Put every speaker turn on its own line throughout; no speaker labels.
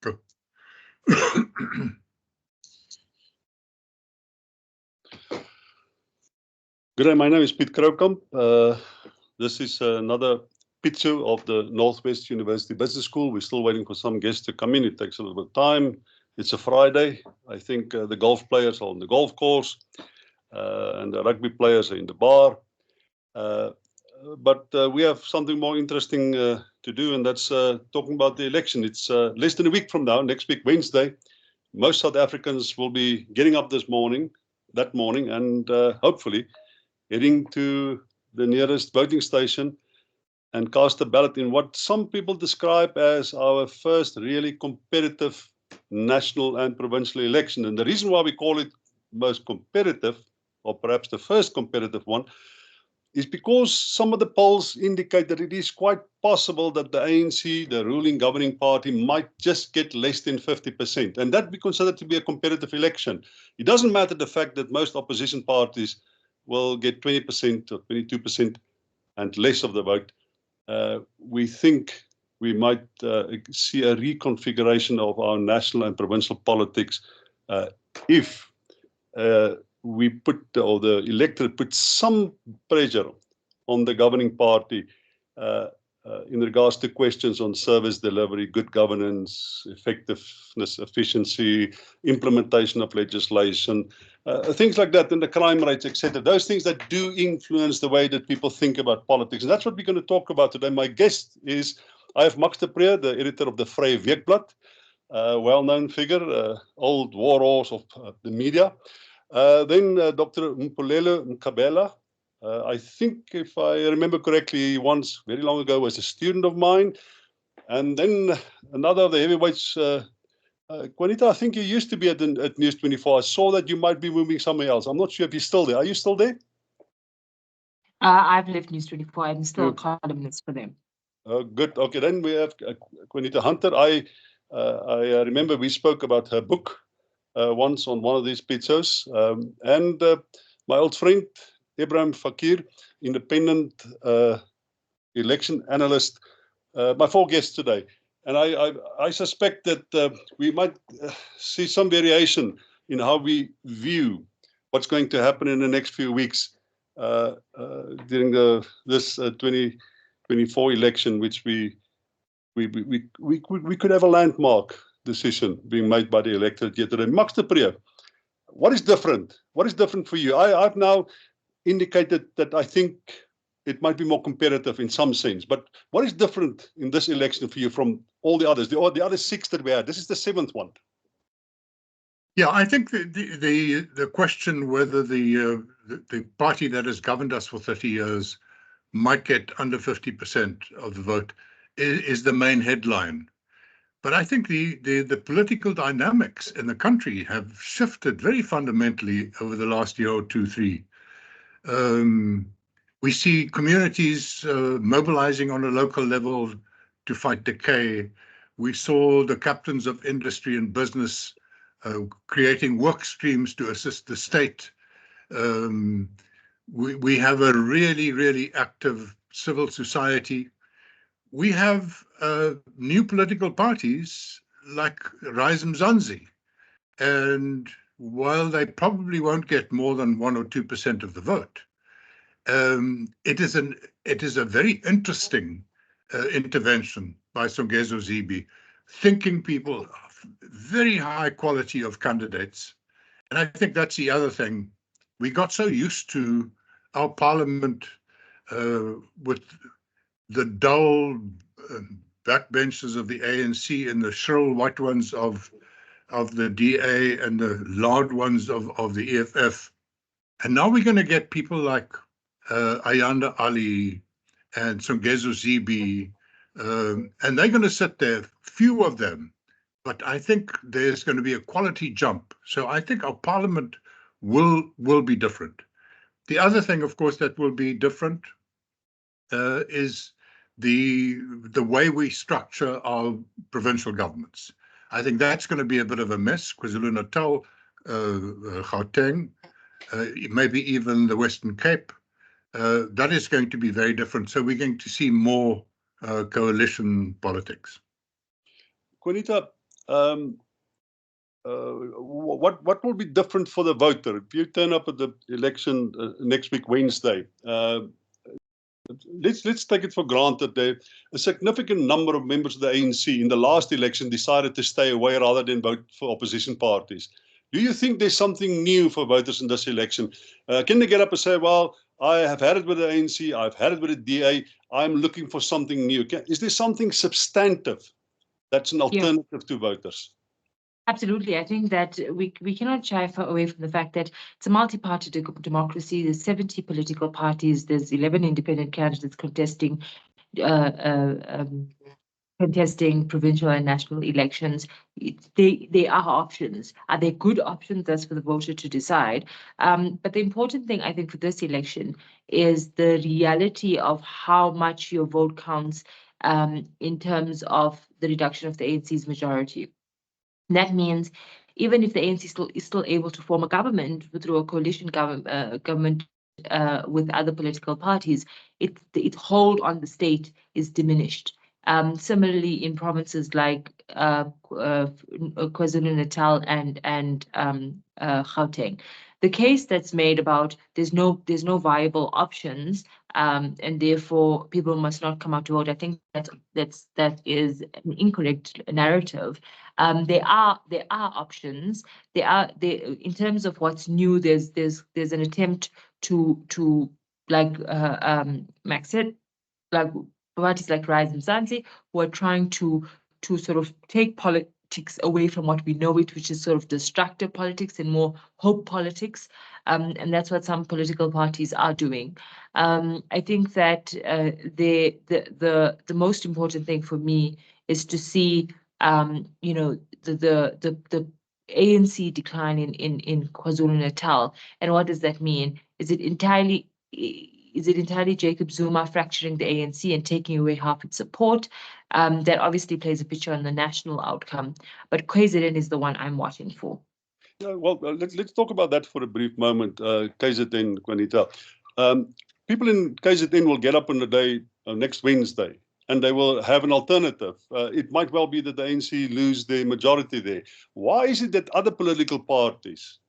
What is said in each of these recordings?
Go.
Good day, my name is Piet Kroukamp. This is another Pitso of the Northwest University Business School. We're still waiting for some guests to come in. It takes a little bit of time. It's a Friday. I think the golf players are on the golf course and the rugby players are in the bar. But we have something more interesting to do, and that's talking about the election. It's less than a week from now, next week, Wednesday. Most South Africans will be getting up that morning, and hopefully heading to the nearest voting station and cast a ballot in what some people describe as our first really competitive national and provincial election. And the reason why we call it most competitive, or perhaps the first competitive one, is because some of the polls indicate that it is quite possible that the ANC, the ruling governing party, might just get less than 50%. And that we consider to be a competitive election. It doesn't matter the fact that most opposition parties will get 20% or 22% and less of the vote. We think we might see a reconfiguration of our national and provincial politics if we put, or the electorate put some pressure on the governing party in regards to questions on service delivery, good governance, effectiveness, efficiency, implementation of legislation, things like that, and the crime rates, etc. Those things that do influence the way that people think about politics. And that's what we're going to talk about today. My guest is, I have Max de Pre, the editor of the Vrye Weekblad, well-known figure, old war horse of the media. Then Dr. Mpolelo Mkabela. I think, if I remember correctly, he once, very long ago, was a student of mine. And then another of the heavyweights, Juanita, I think you used to be at News 24. I saw that you might be moving somewhere else. I'm not sure if you're still there. Are you still there?
I've left News 24. I'm still a columnist for them.
Good. Okay, then we have Juanita Hunter. I remember we spoke about her book once on one of these pizzas. And my old friend, Ibrahim Fakir, independent election analyst, my four guests today. And I suspect that we might see some variation in how we view what's going to happen in the next few weeks during this 2024 election, which we could have a landmark decision being made by the electorate yet today. Max de Pre, what is different? What is different for you? I've now indicated that I think it might be more competitive in some sense, but what is different in this election for you from all the others, the other six that we had? This is the seventh one.
Yeah, I think the question whether the party that has governed us for 30 years might get under 50% of the vote is the main headline. But I think the political dynamics in the country have shifted very fundamentally over the last year or two, three. We see communities mobilizing on a local level to fight decay. We saw the captains of industry and business creating work streams to assist the state. We have a really, really active civil society. We have new political parties like Rise Mzansi. And while they probably won't get more than 1 or 2% of the vote, it is a very interesting intervention by Songezo Zibi, thinking people of very high quality of candidates. And I think that's the other thing. We got so used to our parliament with the dull backbenchers of the ANC and the shrill white ones of the DA and the loud ones of the EFF. And now we're going to get people like Ayanda Ali and Songezo Zibi, and they're going to sit there, few of them, but I think there's going to be a quality jump. So I think our parliament will be different. The other thing, of course, that will be different is the way we structure our provincial governments. I think that's going to be a bit of a mess. KwaZulu-Natal, Gauteng, maybe even the Western Cape. That is going to be very different. So we're going to see more coalition politics.
Juanita, what will be different for the voter if you turn up at the election next week Wednesday? Let's take it for granted that a significant number of members of the ANC in the last election decided to stay away rather than vote for opposition parties. Do you think there's something new for voters in this election? Can they get up and say, well, I have had it with the ANC, I've had it with the DA, I'm looking for something new? Is there something substantive that's an alternative to voters?
Absolutely. I think that we cannot shy away from the fact that it's a multi-party democracy. There's 70 political parties. There's 11 independent candidates contesting provincial and national elections. They are options. Are they good options? That's for the voter to decide. But the important thing, I think, for this election is the reality of how much your vote counts in terms of the reduction of the ANC's majority. That means even if the ANC is still able to form a government through a coalition government with other political parties, its hold on the state is diminished. Similarly, in provinces like KwaZulu-Natal and Gauteng, the case that's made about there's no viable options and therefore people must not come out to vote. I think that is an incorrect narrative. There are options. In terms of what's new. There's an attempt to like Max said, like parties like Rise and Mzansi, who are trying to sort of take politics away from what we know it, which is sort of destructive politics and more hope politics. And that's what some political parties are doing. I think that the most important thing for me is to see the ANC decline in KwaZulu-Natal. And what does that mean? Is it entirely Jacob Zuma fracturing the ANC and taking away half its support? That obviously plays a picture on the national outcome. But KZN is the one I'm watching for.
Yeah, well, let's talk about that for a brief moment. KZN, Juanita. People in KZN will get up on the day next Wednesday, and they will have an alternative. It might well be that the ANC lose their majority there. Why is it that other political parties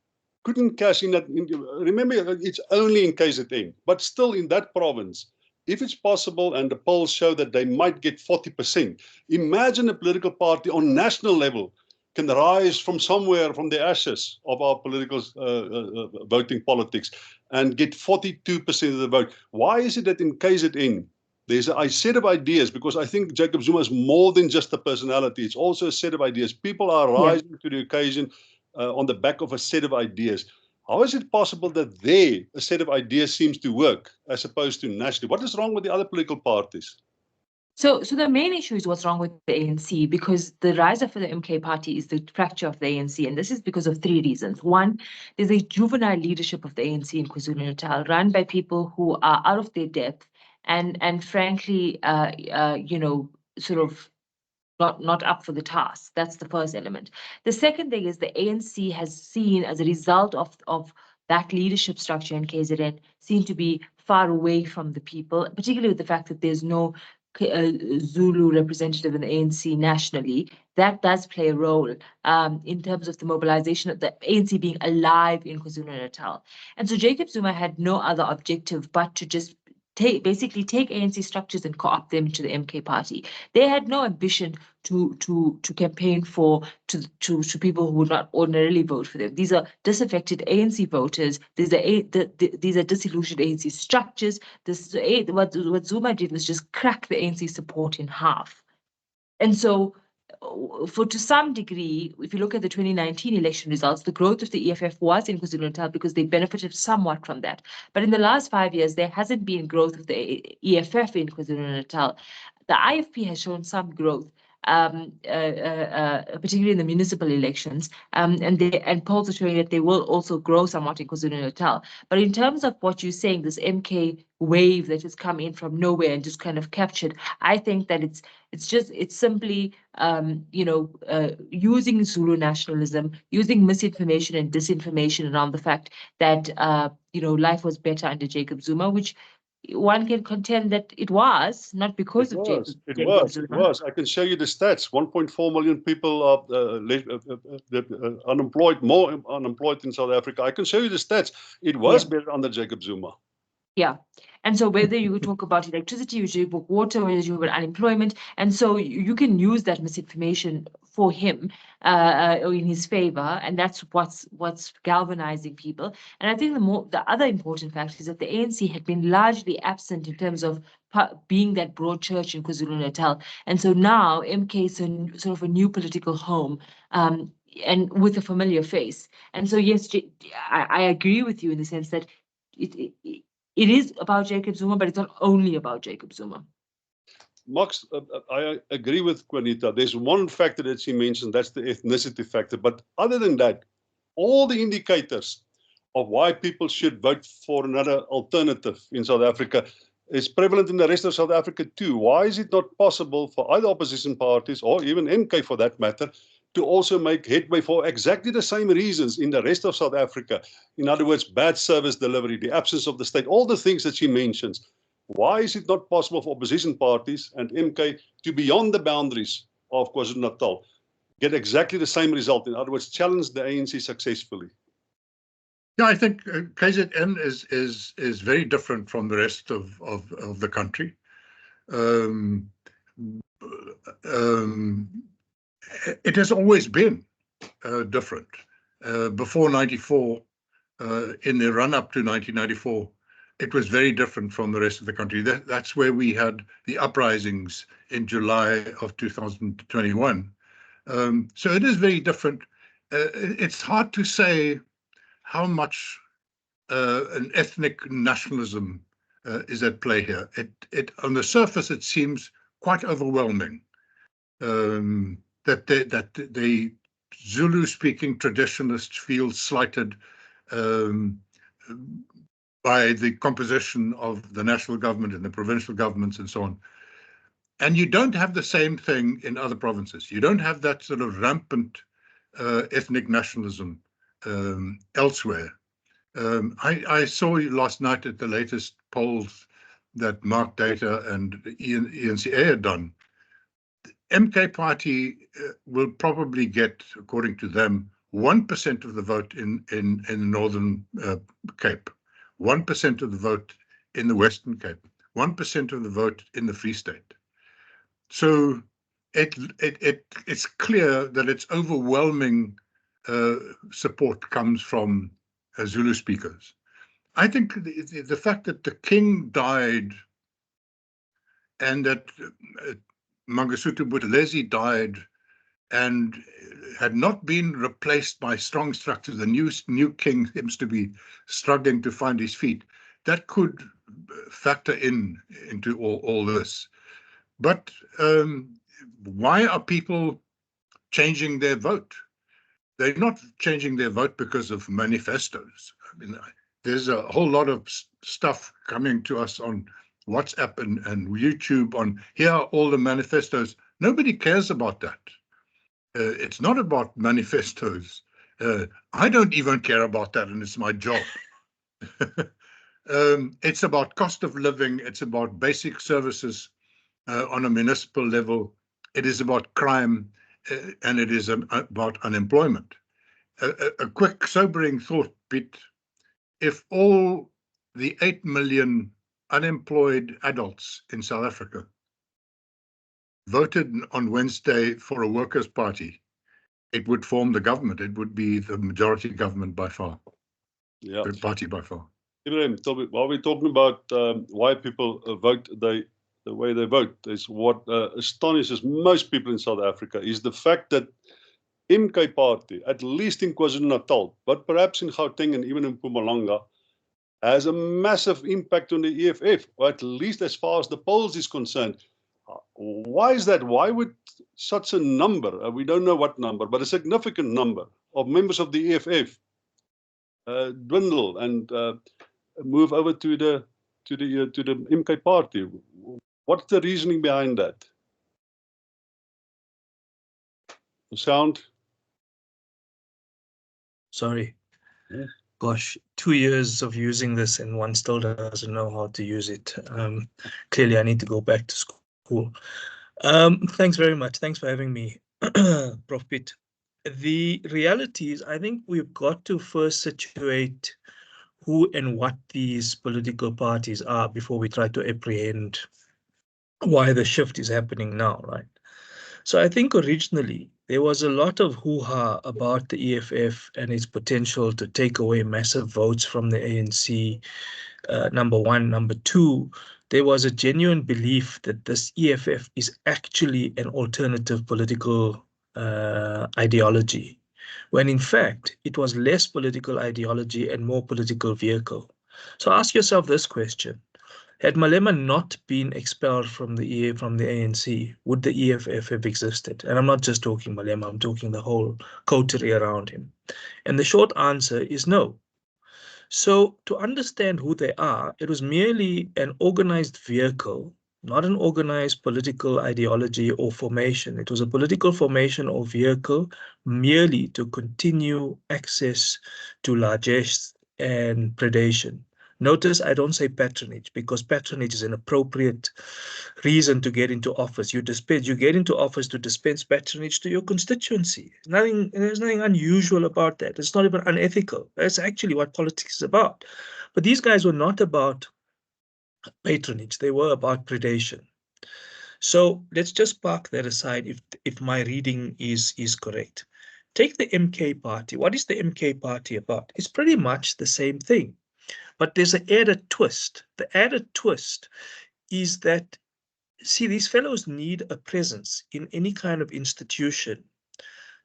couldn't cash in that? Remember, it's only in KZN, but still in that province, if it's possible, and the polls show that they might get 40%, imagine a political party on national level can rise from somewhere, from the ashes of our political voting politics, and get 42% of the vote. Why is it that in KZN, there's a set of ideas? Because I think Jacob Zuma is more than just a personality. It's also a set of ideas. People are rising to the occasion on the back of a set of ideas. How is it possible that there a set of ideas seems to work as opposed to nationally? What is wrong with the other political parties?
So the main issue is what's wrong with the ANC, because the rise of the MK party is the fracture of the ANC, and this is because of three reasons. One, there's a juvenile leadership of the ANC in KwaZulu-Natal run by people who are out of their depth and frankly, sort of not up for the task. That's the first element. The second thing is the ANC has seen, as a result of that leadership structure in KZN, seen to be far away from the people, particularly with the fact that there's no Zulu representative in the ANC nationally. That does play a role in terms of the mobilization of the ANC being alive in KwaZulu-Natal. And so Jacob Zuma had no other objective but to just basically take ANC structures and co-opt them into the MK party. They had no ambition to campaign to people who would not ordinarily vote for them. These are disaffected ANC voters. These are disillusioned ANC structures. What Zuma did was just crack the ANC support in half. And so to some degree, if you look at the 2019 election results, the growth of the EFF was in KwaZulu-Natal because they benefited somewhat from that. But in the last 5 years, there hasn't been growth of the EFF in KwaZulu-Natal. The IFP has shown some growth, particularly in the municipal elections, and polls are showing that they will also grow somewhat in KwaZulu-Natal. But in terms of what you're saying, this MK wave that has come in from nowhere and just kind of captured, I think that it's simply using Zulu nationalism, using misinformation and disinformation around the fact that life was better under Jacob Zuma, which one can contend that it was not because of Jacob Zuma.
I can show you the stats. 1.4 million people are unemployed, more unemployed in South Africa. I can show you the stats. It was better under Jacob Zuma.
Yeah. And so whether you talk about electricity, whether you talk water, whether you talk about unemployment, and so you can use that misinformation for him in his favor, and that's what's galvanizing people. And I think the other important fact is that the ANC had been largely absent in terms of being that broad church in KwaZulu-Natal, and so now MK is sort of a new political home, and with a familiar face. And so yes, I agree with you in the sense that it is about Jacob Zuma, but it's not only about Jacob Zuma.
Max, I agree with Juanita. There's one factor that she mentioned, that's the ethnicity factor. But other than that, all the indicators of why people should vote for another alternative in South Africa is prevalent in the rest of South Africa too. Why is it not possible for either opposition parties or even MK for that matter to also make headway for exactly the same reasons in the rest of South Africa? In other words, bad service delivery, the absence of the state, all the things that she mentions. Why is it not possible for opposition parties and MK to, beyond the boundaries of KwaZulu-Natal, get exactly the same result? In other words, challenge the ANC successfully.
Yeah, I think KZN is very different from the rest of the country. It has always been different. Before 94, in the run-up to 1994, it was very different from the rest of the country. That's where we had the uprisings in July of 2021. So it is very different. It's hard to say how much an ethnic nationalism is at play here. On the surface, it seems quite overwhelming that the Zulu-speaking traditionalists feel slighted by the composition of the national government and the provincial governments and so on. And you don't have the same thing in other provinces. You don't have that sort of rampant ethnic nationalism elsewhere. I saw last night at the latest polls that Mark Data and ENCA had done. MK Party will probably get, according to them, 1% of the vote in the Northern Cape, 1% of the vote in the Western Cape, 1% of the vote in the Free State. So it's clear that its overwhelming support comes from Zulu speakers. I think the fact that the king died and that Mangosuthu Buthelezi died and had not been replaced by strong structures, the new king seems to be struggling to find his feet, that could factor into all this. But why are people changing their vote? They're not changing their vote because of manifestos. I mean, there's a whole lot of stuff coming to us on WhatsApp and YouTube on here are all the manifestos. Nobody cares about that. It's not about manifestos. I don't even care about that, and it's my job. It's about cost of living. It's about basic services on a municipal level. It is about crime, and it is about unemployment. A quick sobering thought, Pete. If all the 8 million unemployed adults in South Africa voted on Wednesday for a workers' party, it would form the government. It would be the majority government by far.
Yeah,
the party by far.
Ibrahim, while we're talking about why people vote the way they vote, is what astonishes most people in South Africa is the fact that MK Party, at least in KwaZulu-Natal, but perhaps in Gauteng and even in Mpumalanga, has a massive impact on the EFF, or at least as far as the polls is concerned. Why is that? Why would such a number, we don't know what number, but a significant number of members of the EFF dwindle and move over to the MK Party? What's the reasoning behind that? Sound?
Sorry. gosh, 2 years of using this and one still doesn't know how to use it. Clearly, I need to go back to school. Thanks very much. Thanks for having me, Prof. Pitt. The reality is, I think we've got to first situate who and what these political parties are before we try to apprehend why the shift is happening now, right? So I think originally there was a lot of hoo-ha about the EFF and its potential to take away massive votes from the ANC, number one. Number two, there was a genuine belief that this EFF is actually an alternative political ideology, when in fact it was less political ideology and more political vehicle. So ask yourself this question. Had Malema not been expelled from the ANC, would the EFF have existed? And I'm not just talking Malema, I'm talking the whole coterie around him. And the short answer is no. So to understand who they are, it was merely an organized vehicle, not an organized political ideology or formation. It was a political formation or vehicle merely to continue access to largesse and predation. Notice I don't say patronage, because patronage is an appropriate reason to get into office. You get into office to dispense patronage to your constituency. There's nothing unusual about that. It's not even unethical. That's actually what politics is about. But these guys were not about patronage. They were about predation. So let's just park that aside if my reading is correct. Take the MK party. What is the MK party about? It's pretty much the same thing. But there's an added twist. The added twist is that, see, these fellows need a presence in any kind of institution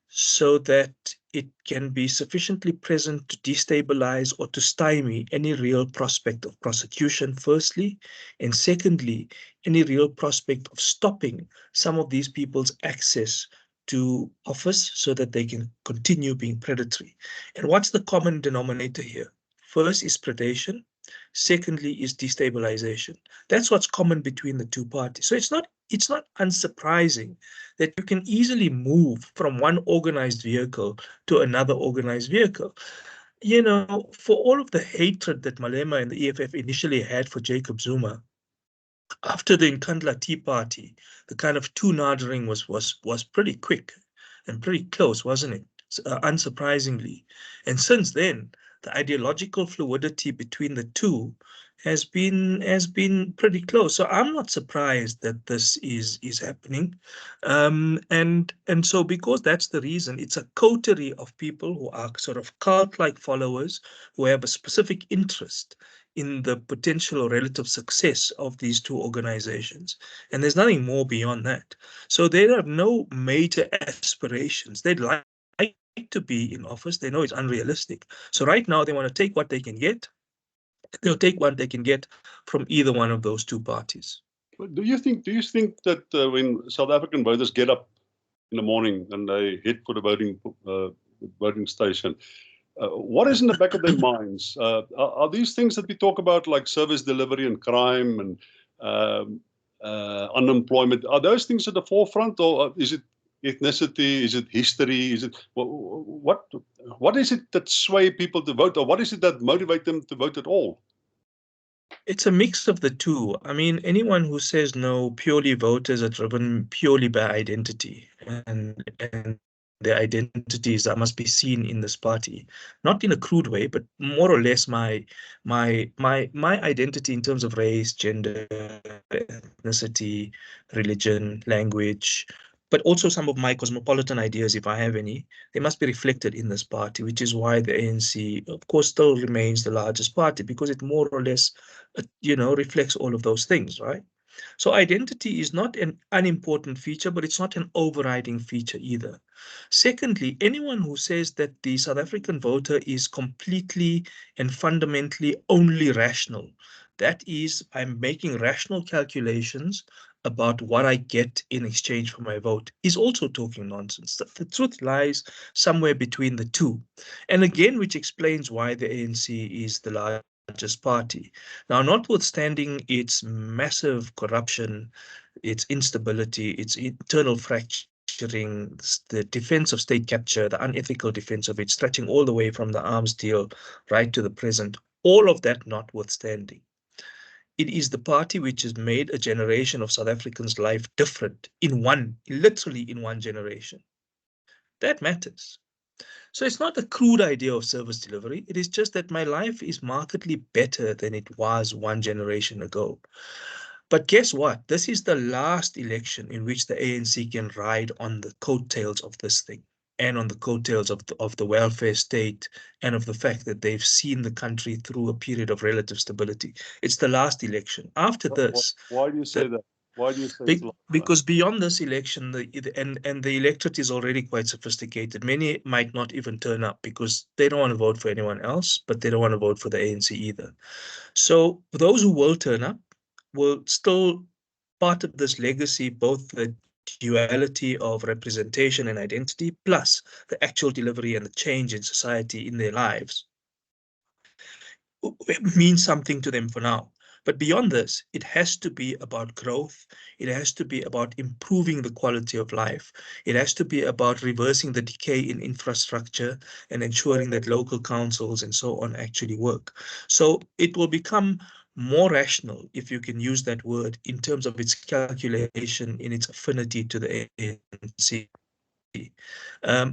so that it can be sufficiently present to destabilize or to stymie any real prospect of prosecution, firstly, and secondly, any real prospect of stopping some of these people's access to office so that they can continue being predatory. And what's the common denominator here? First is predation. Secondly is destabilization. That's what's common between the two parties. So it's not unsurprising that you can easily move from one organized vehicle to another organized vehicle. You know, for all of the hatred that Malema and the EFF initially had for Jacob Zuma, after the Nkandla Tea Party, the kind of two-nadering was pretty quick and pretty close, wasn't it? Unsurprisingly. And since then, the ideological fluidity between the two has been pretty close. So I'm not surprised that this is happening. And so because that's the reason, it's a coterie of people who are sort of cult-like followers who have a specific interest in the potential or relative success of these two organizations. And there's nothing more beyond that. So they have no major aspirations. They'd like to be in office. They know it's unrealistic. So right now they want to take what they can get. They'll take what they can get from either one of those two parties.
Do you think that when South African voters get up in the morning and they head for the voting station, what is in the back of their minds? Are these things that we talk about, like service delivery and crime and unemployment, are those things at the forefront, or is it ethnicity? Is it history? Is it what is it that sway people to vote, or what is it that motivates them to vote at all?
It's a mix of the two. I mean, anyone who says no, purely voters are driven purely by identity, and their identities that must be seen in this party, not in a crude way, but more or less my identity in terms of race, gender, ethnicity, religion, language, but also some of my cosmopolitan ideas, if I have any, they must be reflected in this party, which is why the ANC, of course, still remains the largest party, because it more or less, reflects all of those things, right? So identity is not an unimportant feature, but it's not an overriding feature either. Secondly, anyone who says that the South African voter is completely and fundamentally only rational, that is, I'm making rational calculations about what I get in exchange for my vote, is also talking nonsense. The truth lies somewhere between the two. And again, which explains why the ANC is the largest party. Now, notwithstanding its massive corruption, its instability, its internal fractures, capturing, the defense of state capture, the unethical defense of it, stretching all the way from the arms deal right to the present, all of that notwithstanding, it is the party which has made a generation of South Africans' life different literally in one generation. That matters. So it's not a crude idea of service delivery. It is just that my life is markedly better than it was one generation ago. But guess what? This is the last election in which the ANC can ride on the coattails of this thing and on the coattails of the welfare state and of the fact that they've seen the country through a period of relative stability. It's the last election. After this...
Why do you say that? Why do you say it's
because beyond this election, and the electorate is already quite sophisticated. Many might not even turn up because they don't want to vote for anyone else, but they don't want to vote for the ANC either. So those who will turn up will still part of this legacy, both the duality of representation and identity, plus the actual delivery and the change in society in their lives, means something to them for now. But beyond this, it has to be about growth. It has to be about improving the quality of life. It has to be about reversing the decay in infrastructure and ensuring that local councils and so on actually work. So it will become more rational, if you can use that word, in terms of its calculation, in its affinity to the ANC.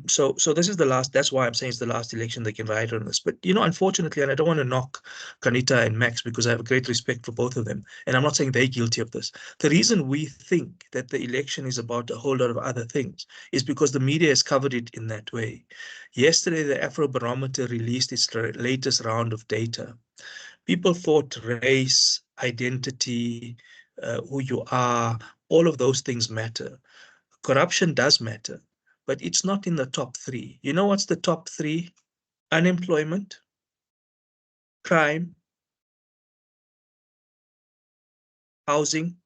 So this is the last, that's why I'm saying it's the last election they can ride on this. But, unfortunately, and I don't want to knock Kanita and Max because I have a great respect for both of them, and I'm not saying they're guilty of this. The reason we think that the election is about a whole lot of other things is because the media has covered it in that way. Yesterday, the Afrobarometer released its latest round of data. People thought race, identity, who you are, all of those things matter. Corruption does matter, but it's not in the top three. You know what's the top three? Unemployment, crime, housing,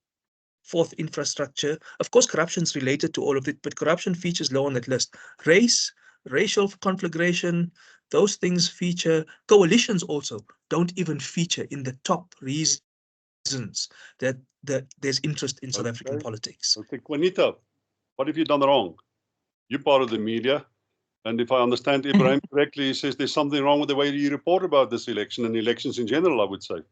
fourth, infrastructure. Of course, corruption is related to all of it, but corruption features low on that list. Race, racial conflagration, those things feature. Coalitions also don't even feature in the top reasons that there's interest in South African politics.
Okay, Juanita, what have you done wrong? You're part of the media. And if I understand Ibrahim correctly, he says there's something wrong with the way you report about this election and elections in general, I would say.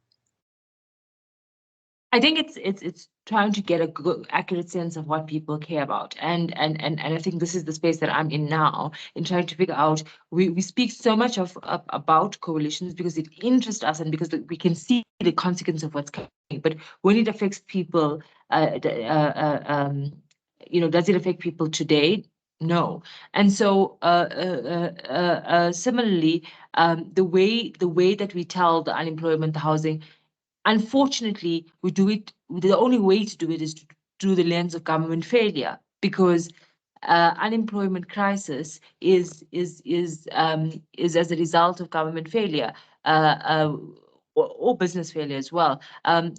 I think it's trying to get a good, accurate sense of what people care about, and I think this is the space that I'm in now, in trying to figure out. We speak so much about coalitions because it interests us and because we can see the consequence of what's coming. But when it affects people, does it affect people today? No. And so similarly, the way that we tell the unemployment, the housing. Unfortunately, we do it. The only way to do it is through the lens of government failure, because unemployment crisis is as a result of government failure or business failure as well.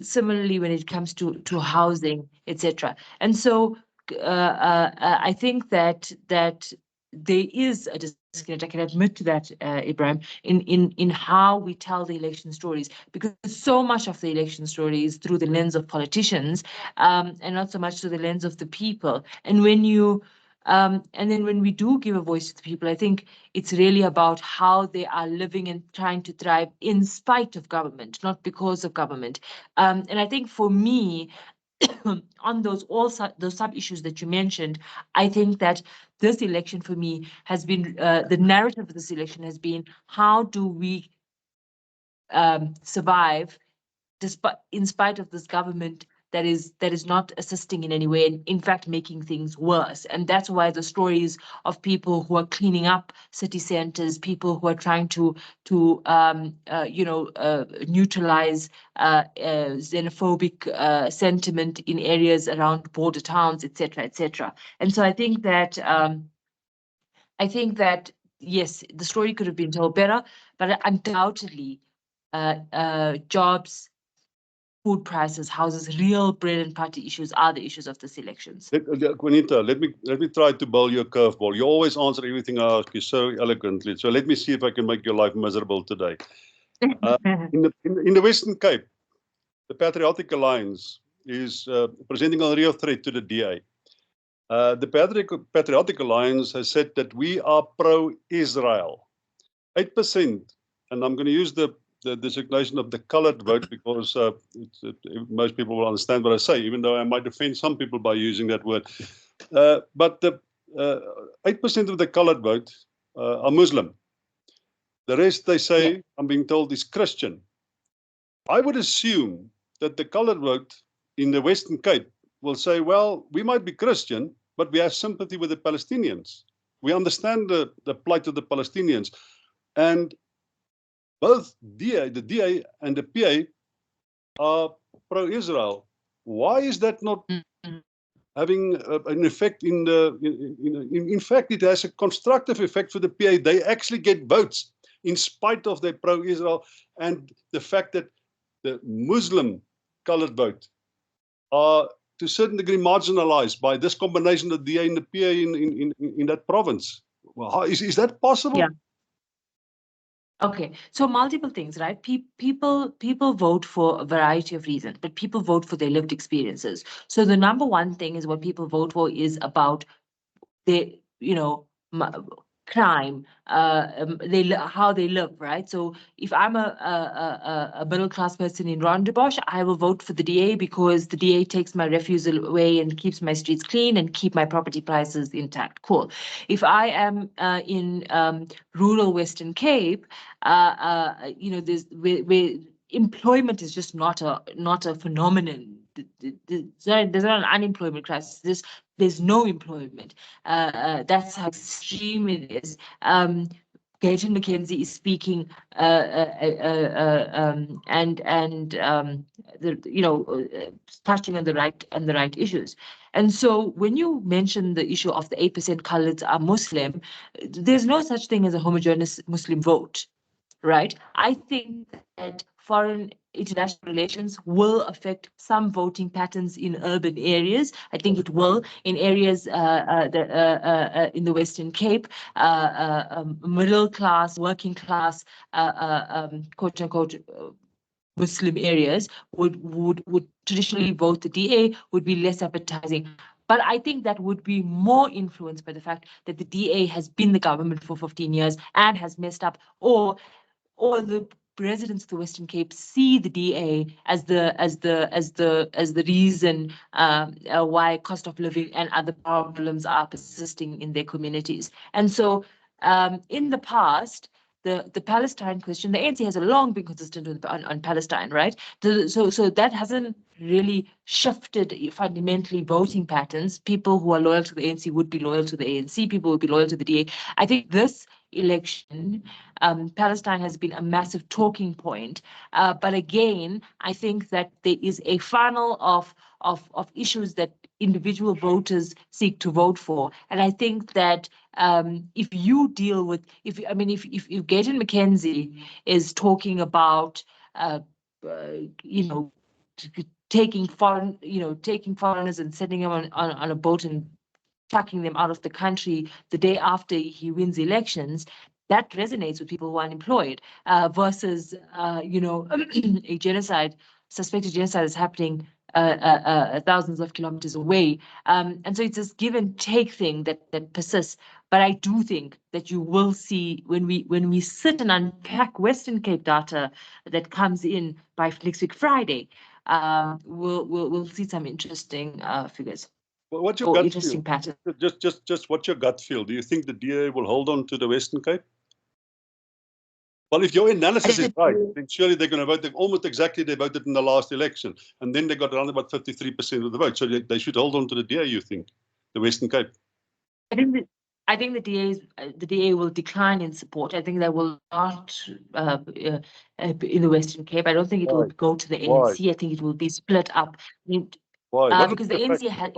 Similarly, when it comes to housing, etc. And so I think that there is a disconnect. I can admit to that, Ibrahim, in how we tell the election stories, because so much of the election story is through the lens of politicians, and not so much through the lens of the people. And when you and then when we do give a voice to the people, I think it's really about how they are living and trying to thrive in spite of government, not because of government. And I think for me, on those sub issues that you mentioned, I think that this election for me has been the narrative of this election has been, how do we survive in spite of this government that is not assisting in any way, and in fact making things worse. And that's why the stories of people who are cleaning up city centers, people who are trying to neutralize xenophobic sentiment in areas around border towns, etc., etc. And so I think that yes, the story could have been told better, but undoubtedly jobs, food prices, houses, real bread and party issues are the issues of this elections.
Juanita, let me try to bowl you a curveball. You always answer everything I ask you so eloquently. So let me see if I can make your life miserable today. In the Western Cape, the Patriotic Alliance is presenting a real threat to the DA. The Patriotic Alliance has said that we are pro-Israel. 8%, and I'm going to use the designation of the colored vote because most people will understand what I say, even though I might offend some people by using that word. But the 8% of the colored vote are Muslim. The rest, they say, I'm being told, is Christian. I would assume that the colored vote in the Western Cape will say, well, we might be Christian, but we have sympathy with the Palestinians. We understand the plight of the Palestinians. And both the DA and the PA are pro-Israel. Why is that not having an effect in fact, it has a constructive effect for the PA. They actually get votes in spite of their pro-Israel and the fact that the Muslim colored vote are to a certain degree marginalized by this combination of the DA and the PA in that province. Well, how, is that possible?
Yeah. Okay, so multiple things, right? People vote for a variety of reasons, but people vote for their lived experiences. So the number one thing is what people vote for is about the, crime, how they live, right? So if I'm a middle class person in Rondebosch, I will vote for the DA because the DA takes my refuse away and keeps my streets clean and keep my property prices intact. Cool. If I am in rural Western Cape, there's where employment is just not a phenomenon. There's not an unemployment crisis. There's no employment. That's how extreme it is. Gayton McKenzie is speaking, touching on the right issues. And so when you mention the issue of the 8% coloreds are Muslim, there's no such thing as a homogeneous Muslim vote, right? I think that foreign international relations will affect some voting patterns in urban areas. I think it will in areas in the Western Cape, middle class, working class, quote unquote, Muslim areas would traditionally vote the DA, would be less appetizing. But I think that would be more influenced by the fact that the DA has been the government for 15 years and has messed up, or the residents of the Western Cape see the DA as the reason why cost of living and other problems are persisting in their communities. And so in the past, the Palestine question, the ANC has long been consistent on Palestine, right? So that hasn't really shifted fundamentally voting patterns. People who are loyal to the ANC would be loyal to the ANC. People would be loyal to the DA. I think this election, Palestine has been a massive talking point. But again, I think that there is a funnel of issues that individual voters seek to vote for. And I think that if you deal with, if Gayton McKenzie is talking about, taking foreigners and sending them on a boat and chucking them out of the country the day after he wins elections, that resonates with people who are unemployed, versus a genocide, suspected genocide is happening thousands of kilometers away. And so it's this give and take thing that persists. But I do think that you will see when we sit and unpack Western Cape data that comes in by next week Friday, we'll see some interesting figures.
Well, what's your gut
interesting
feel?
Pattern.
Just what's your gut feel? Do you think the DA will hold on to the Western Cape? Well, if your analysis is right, then surely they're going to vote almost exactly they voted in the last election, and then they got around about 53% of the vote. So they should hold on to the DA. You think the Western Cape?
I think the DA will decline in support. I think they will not in the Western Cape. I don't think it will go to the ANC. Why? I think it will be split up.
Why?
Because the ANC had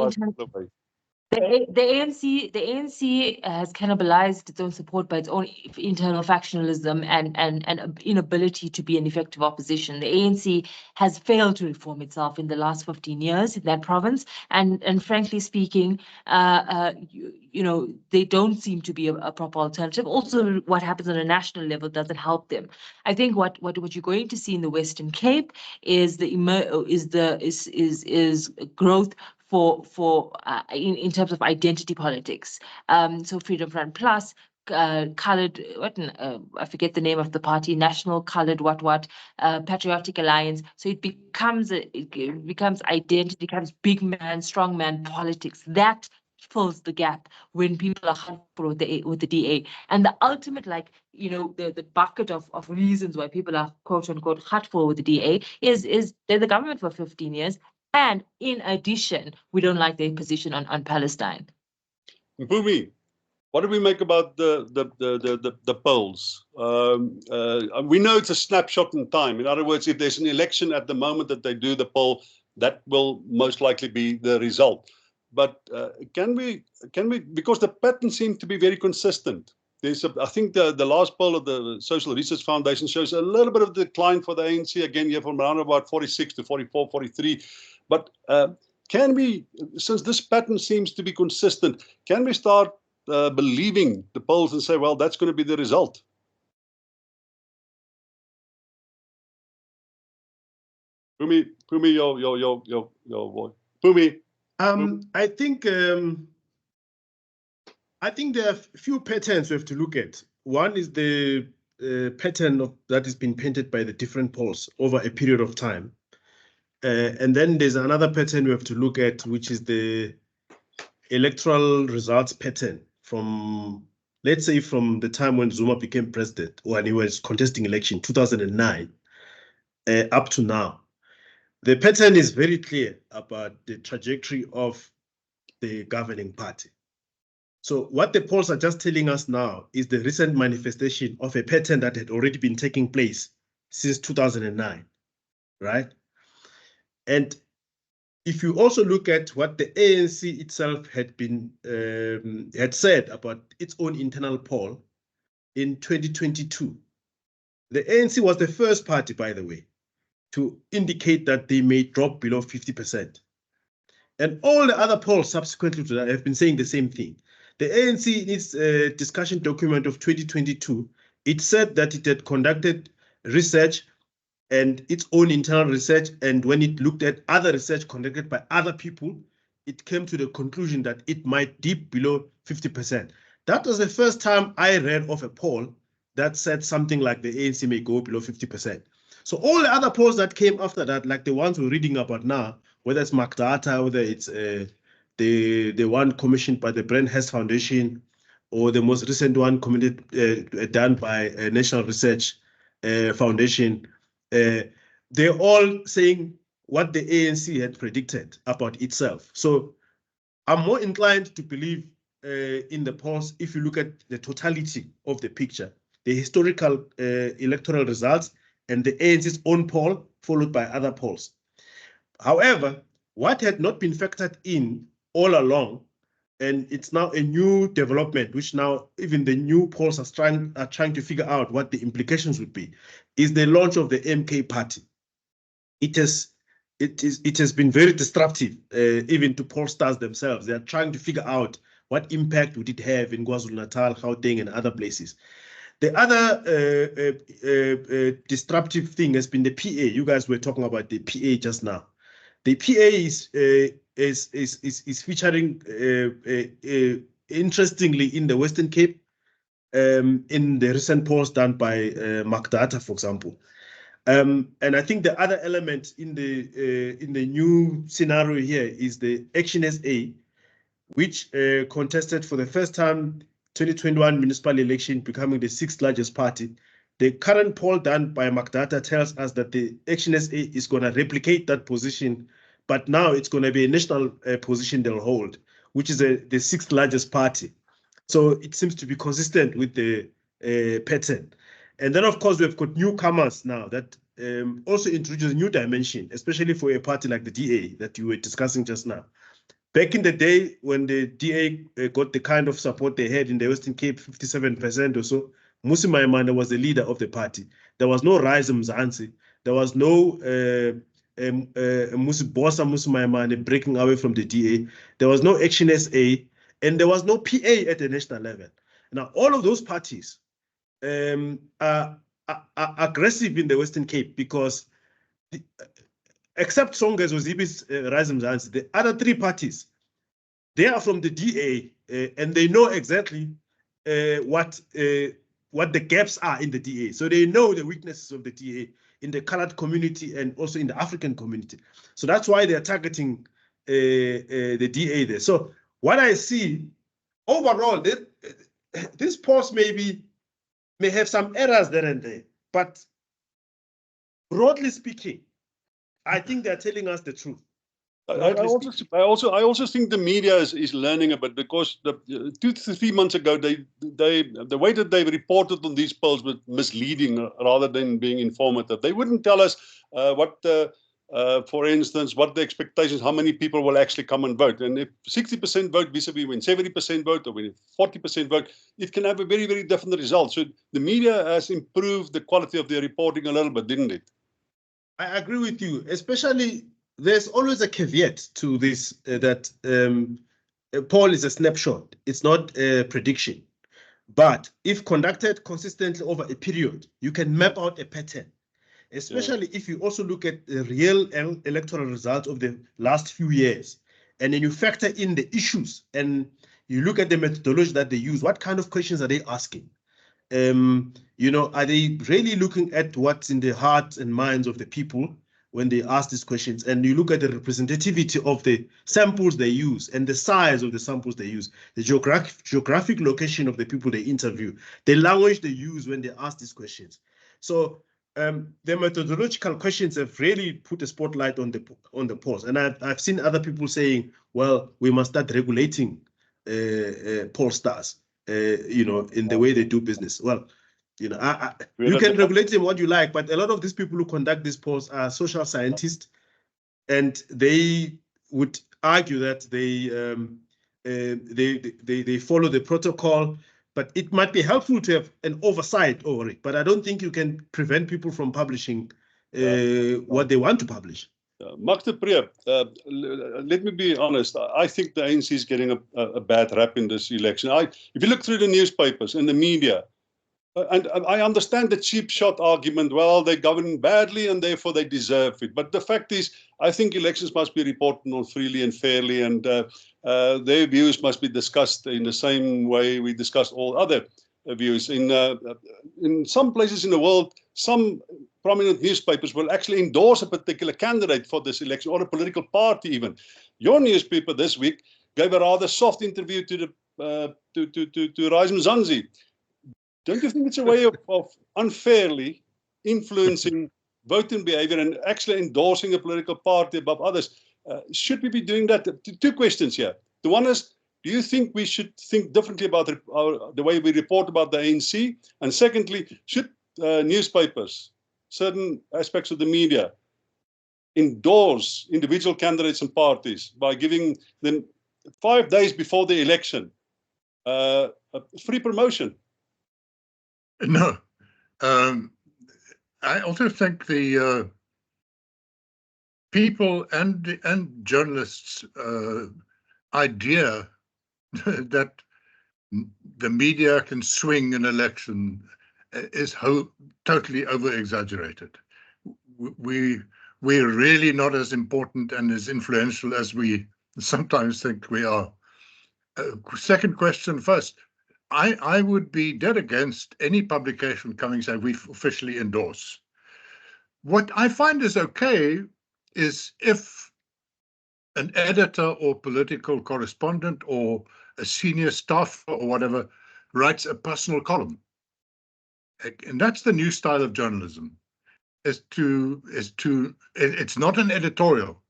the ANC has cannibalized its own support by its own internal factionalism and inability to be an effective opposition. The ANC has failed to reform itself in the last 15 years in that province, and frankly speaking, they don't seem to be a proper alternative. Also, what happens on a national level doesn't help them. I think what you're going to see in the Western Cape is growth in terms of identity politics. So Freedom Front Plus, Coloured, I forget the name of the party, National Coloured Patriotic Alliance. So it becomes identity, becomes big man, strong man politics. That fills the gap when people are hopeful with the DA. And the ultimate, like, the bucket of reasons why people are quote unquote hurtful with the DA is they're the government for 15 years. And in addition, we don't like their position on Palestine.
Mpumi, what do we make about the polls? We know it's a snapshot in time. In other words, if there's an election at the moment that they do the poll, that will most likely be the result. But can we, because the pattern seems to be very consistent. I think the last poll of the Social Research Foundation shows a little bit of decline for the ANC again here from around about 46 to 44, 43. But can we, since this pattern seems to be consistent, can we start believing the polls and say, well, that's going to be the result? Mpumi, your boy. Mpumi.
I think there are a few patterns we have to look at. One is the pattern that has been painted by the different polls over a period of time. And then there's another pattern we have to look at, which is the electoral results pattern from, let's say, from the time when Zuma became president, when he was contesting election, 2009, up to now. The pattern is very clear about the trajectory of the governing party. So what the polls are just telling us now is the recent manifestation of a pattern that had already been taking place since 2009, right? And if you also look at what the ANC itself had said about its own internal poll in 2022, the ANC was the first party, by the way, to indicate that they may drop below 50%. And all the other polls subsequently to that have been saying the same thing. The ANC, in its discussion document of 2022, it said that it had conducted research and its own internal research, and when it looked at other research conducted by other people, it came to the conclusion that it might dip below 50%. That was the first time I read of a poll that said something like the ANC may go below 50%. So all the other polls that came after that, like the ones we're reading about now, whether it's MacData, whether it's the one commissioned by the Brand Hess Foundation, or the most recent one done by National Research Foundation, they're all saying what the ANC had predicted about itself. So I'm more inclined to believe in the polls if you look at the totality of the picture, the historical electoral results, and the ANC's own poll, followed by other polls. However, what had not been factored in all along, and it's now a new development, which now even the new polls are trying to figure out what the implications would be, is the launch of the MK party. It has been very disruptive, even to pollsters themselves. They are trying to figure out what impact would it have in KwaZulu-Natal, Gauteng, and other places. The other disruptive thing has been the PA. You guys were talking about the PA just now. The PA is featuring interestingly in the Western Cape, in the recent polls done by MacData, for example. And I think the other element in the new scenario here is the Action SA, which contested for the first time 2021 municipal election, becoming the 6th largest party. The current poll done by MacData tells us that the Action SA is going to replicate that position, but now it's going to be a national position they'll hold, which is the 6th largest party. So it seems to be consistent with the pattern. And then, of course, we've got newcomers now that also introduce a new dimension, especially for a party like the DA that you were discussing just now. Back in the day, when the DA got the kind of support they had in the Western Cape, 57% or so, Mmusi Maimane was the leader of the party. There was no Rise Mzansi. There was no Mmusi Maimane breaking away from the DA. There was no Action SA, and there was no PA at the national level. Now, all of those parties are aggressive in the Western Cape because except Songezo Zibi's Rise Mzansi, the other three parties, they are from the DA, and they know exactly what the gaps are in the DA. So they know the weaknesses of the DA in the colored community and also in the African community. So that's why they're targeting the DA there. So what I see overall, this post may have some errors there and there, but broadly speaking, I think they're telling us the truth.
I also think the media is learning a bit, because 2 to 3 months ago the way that they reported on these polls was misleading rather than being informative. They wouldn't tell us for instance, what the expectations, how many people will actually come and vote. And if 60% vote vis-a-vis when 70% vote, or when 40% vote, it can have a very, very different result. So the media has improved the quality of their reporting a little bit, didn't it?
I agree with you, especially there's always a caveat to this, that a poll is a snapshot. It's not a prediction. But if conducted consistently over a period, you can map out a pattern, especially if you also look at the real electoral results of the last few years. And then you factor in the issues and you look at the methodology that they use. What kind of questions are they asking? You know, are they really looking at what's in the hearts and minds of the people when they ask these questions? And you look at the representativity of the samples they use and the size of the samples they use, the geographic location of the people they interview, the language they use when they ask these questions. So the methodological questions have really put a spotlight on the polls. And I've seen other people saying, well, we must start regulating pollsters, you know, in the way they do business. Well, you know, you can regulate them what you like, but a lot of these people who conduct these polls are social scientists, and they would argue that they follow the protocol. But it might be helpful to have an oversight over it. But I don't think you can prevent people from publishing what they want to publish.
Magda Preep, let me be honest. I think the ANC is getting a bad rap in this election. If you look through the newspapers and the media, and I understand the cheap shot argument, well, they govern badly and therefore they deserve it. But the fact is, I think elections must be reported on freely and fairly, and their views must be discussed in the same way we discuss all other views. In some places in the world, some prominent newspapers will actually endorse a particular candidate for this election, or a political party even. Your newspaper this week gave a rather soft interview to Rise Mzansi. Don't you think it's a way of unfairly influencing voting behavior and actually endorsing a political party above others? Should we be doing that? Two questions here. The one is, do you think we should think differently about the way we report about the ANC? And secondly, should newspapers, certain aspects of the media, endorse individual candidates and parties by giving them 5 days before the election a free promotion?
No. I also think the people and journalists' idea that the media can swing an election is totally over-exaggerated. We're really not as important and as influential as we sometimes think we are. Second question first. I would be dead against any publication coming saying we officially endorse. What I find is okay is if an editor or political correspondent or a senior staffer or whatever writes a personal column. And that's the new style of journalism, it's not an editorial,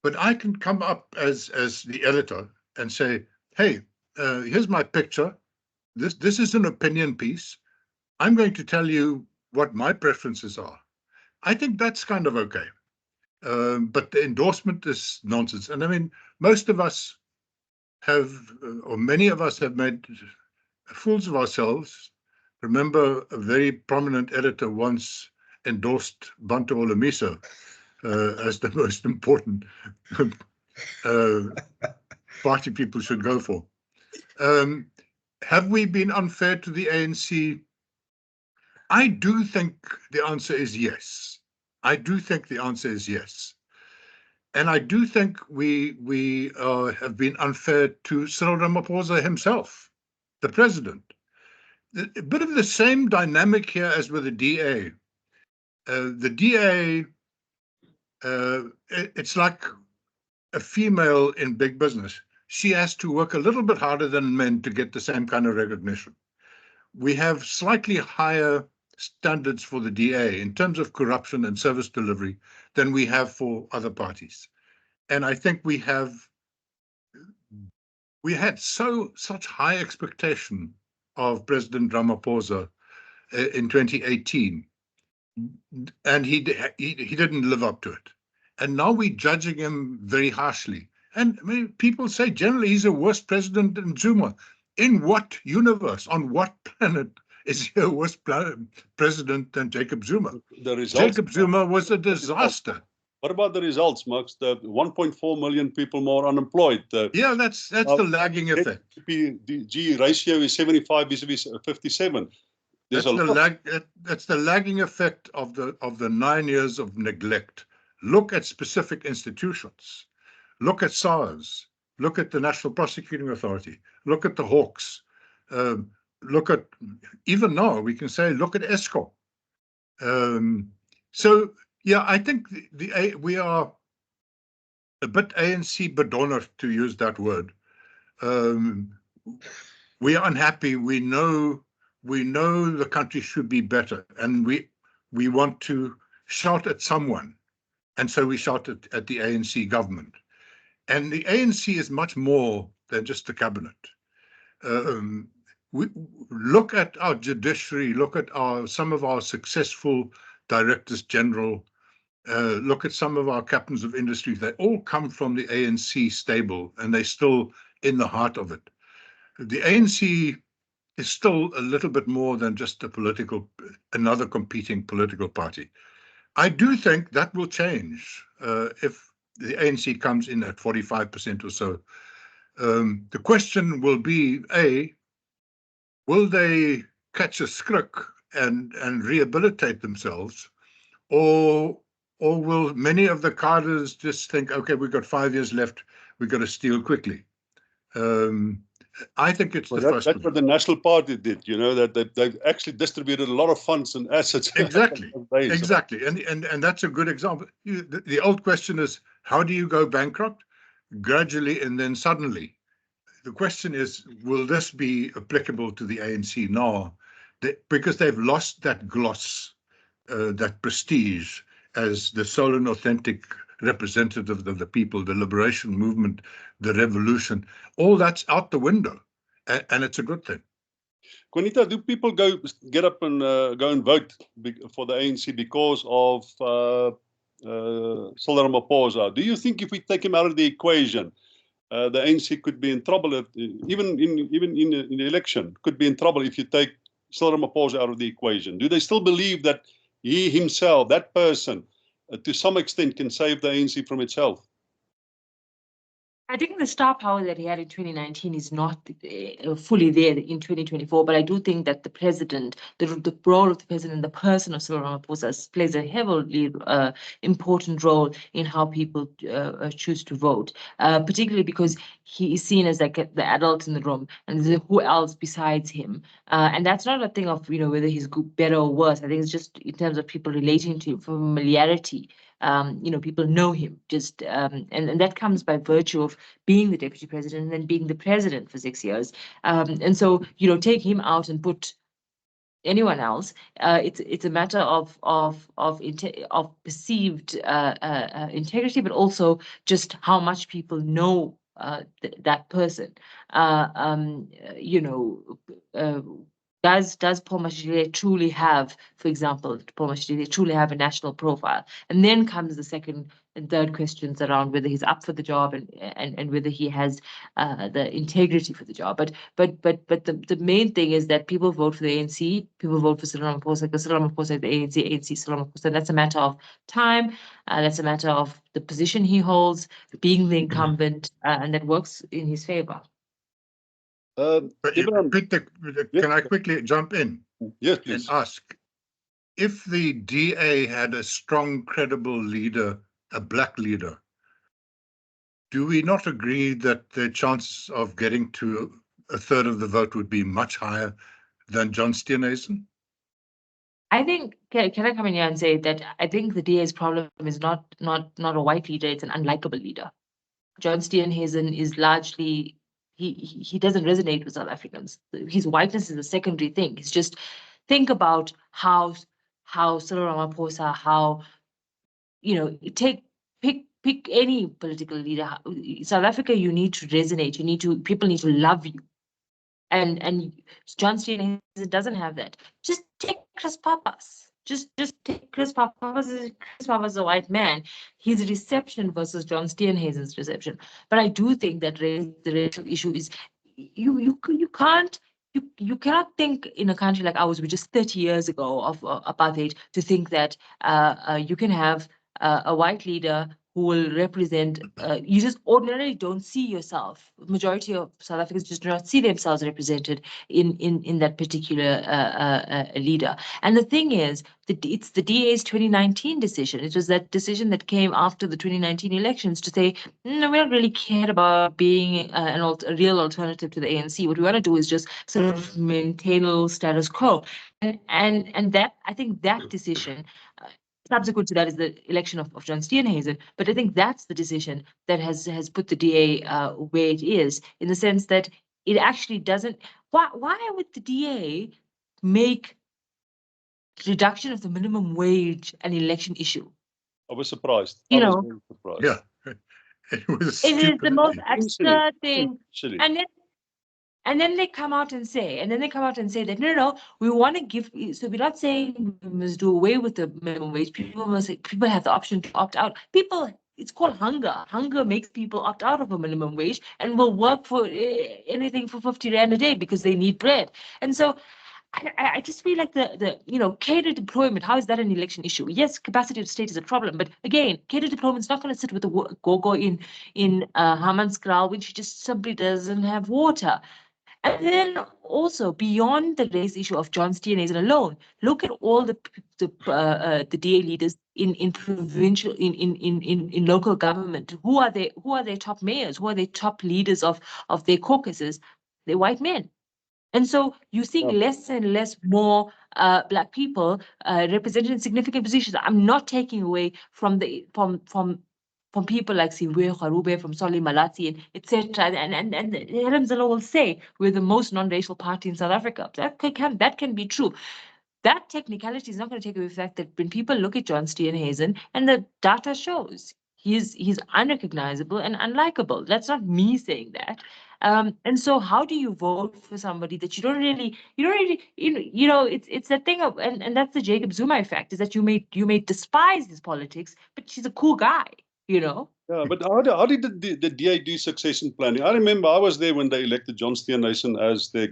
but I can come up as the editor and say, hey, here's my picture. This is an opinion piece. I'm going to tell you what my preferences are. I think that's kind of okay. But the endorsement is nonsense. And I mean, most of us have, or many of us have made fools of ourselves. Remember, a very prominent editor once endorsed Bantu Olemiso as the most important party people should go for. Have we been unfair to the ANC? I do think the answer is yes. I do think the answer is yes. And I do think we have been unfair to Cyril Ramaphosa himself, the president. A bit of the same dynamic here as with the DA. The DA, it's like a female in big business. She has to work a little bit harder than men to get the same kind of recognition. We have slightly higher standards for the DA in terms of corruption and service delivery than we have for other parties. And I think we had such high expectation of President Ramaphosa in 2018, and he didn't live up to it. And now we're judging him very harshly. And I mean, people say generally he's a worse president than Zuma. In what universe, on what planet is he a worse president than Jacob Zuma?
The results,
Jacob Zuma was a disaster.
What about the results, Max? The 1.4 million people more unemployed.
Yeah, that's the lagging effect.
G ratio is 75 vis-a-vis 57.
That's the lagging effect of the 9 years of neglect. Look at specific institutions. Look at SARS. Look at the National Prosecuting Authority. Look at the Hawks. Look at, even now we can say, look at ESCOM. So yeah, I think we are a bit ANC bedonner, to use that word. We are unhappy. We know the country should be better, and we want to shout at someone, and so we shout at the ANC government. And the ANC is much more than just the cabinet. We look at our judiciary, look at some of our successful directors general, look at some of our captains of industry. They all come from the ANC stable, and they're still in the heart of it. The ANC is still a little bit more than just another competing political party. I do think that will change if the ANC comes in at 45% or so. The question will be, will they catch a skrik and rehabilitate themselves, or will many of the cadres just think, okay, we've got 5 years left, we've got to steal quickly? I think it's the first.
That's what the National Party did, you know, that they've actually distributed a lot of funds and assets.
Exactly, exactly. And that's a good example. The old question is, how do you go bankrupt? Gradually and then suddenly. The question is, will this be applicable to the ANC now? Because they've lost that gloss, that prestige as the sole and authentic representative of the people, the liberation movement, the revolution, all that's out the window, and it's a good thing.
Juanita, do people get up and go and vote for the ANC because of Cyril Ramaphosa? Do you think if we take him out of the equation, the ANC could be in trouble, even in the election, could be in trouble if you take Cyril Ramaphosa out of the equation? Do they still believe that he himself, that person, to some extent can save the ANC from itself?
I think the star power that he had in 2019 is not fully there in 2024, but I do think that the president, the role of the president, the person of Cyril Ramaphosa plays a heavily important role in how people choose to vote, particularly because he is seen as like the adult in the room, and who else besides him? And that's not a thing of, you know, whether he's good, better or worse. I think it's just in terms of people relating to him, familiarity. You know, people know him just, and that comes by virtue of being the deputy president and then being the president for 6 years. And so, you know, take him out and put anyone else. It's a matter of perceived integrity, but also just how much people know that person. You know. Does Paul Mashatile truly have, for example, Paul Mashatile truly have a national profile? And then comes the second and third questions around whether he's up for the job and whether he has the integrity for the job. But the main thing is that people vote for the ANC, people vote for Cyril Ramaphosa, because Cyril Ramaphosa is the ANC, Cyril Ramaphosa. And that's a matter of time. That's a matter of the position he holds, being the incumbent, and that works in his favor.
Can I quickly jump in?
Yes, please.
And ask, if the DA had a strong, credible leader, a black leader, do we not agree that the chances of getting to a third of the vote would be much higher than John Steenhuisen?
I think, can I come in here and say that I think the DA's problem is not a white leader, it's an unlikable leader. John Steenhuisen is largely, he doesn't resonate with South Africans. His whiteness is a secondary thing. It's just, think about how Cyril Ramaphosa, how, you know, pick any political leader. South Africa, you need to resonate. People need to love you. And John Steenhuisen doesn't have that. Just take Chris Pappas. Just take Chris Pappas. Chris Pappas is a white man. His reception versus John Steenhuisen's reception. But I do think that the racial issue is you cannot think in a country like ours, which is 30 years ago of apartheid, to think that you can have a white leader who will represent, you just ordinarily don't see yourself. Majority of South Africans just do not see themselves represented in that particular leader. And the thing is, that it's the DA's 2019 decision. It was that decision that came after the 2019 elections to say, no, we don't really care about being a real alternative to the ANC. What we want to do is just sort of maintain a little status quo. And that, I think that decision, subsequent to that is the election of John Steenhuisen, but I think that's the decision that has put the DA where it is, in the sense that it actually doesn't. Why would the DA make reduction of the minimum wage an election issue?
I was surprised.
You
I was
know,
very surprised.
Yeah, it was
it is the most
Silly.
absurd thing,
Silly.
and then they come out and say, that no, we want to give. So we're not saying we must do away with the minimum wage. People have the option to opt out. It's called hunger. Hunger makes people opt out of a minimum wage and will work for anything for 50 Rand a day because they need bread. And so I just feel like the cadre deployment, how is that an election issue? Yes, capacity of state is a problem, but again, cadre deployment is not going to sit with the go-go in Hammanskraal, which just simply doesn't have water. And then also beyond the race issue of John Steenhuisen alone, look at all the DA leaders in provincial in local government. Who are their top mayors? Who are their top leaders of their caucuses? They're white men. And so you see less and less more Black people represented in significant positions. I'm not taking away from people like Siwe Kharube, from Solly Malati, and etc. And Helen Zille will say we're the most non-racial party in South Africa. That can be true. That technicality is not going to take away the fact that when people look at John Steenhuisen, and the data shows he's unrecognizable and unlikable. That's not me saying that. And so how do you vote for somebody that you don't really, it's that thing of, and that's the Jacob Zuma effect, is that you may despise his politics, but he's a cool guy, Yeah,
but how did the DA do succession planning? I remember I was there when they elected John Steenhuisen as the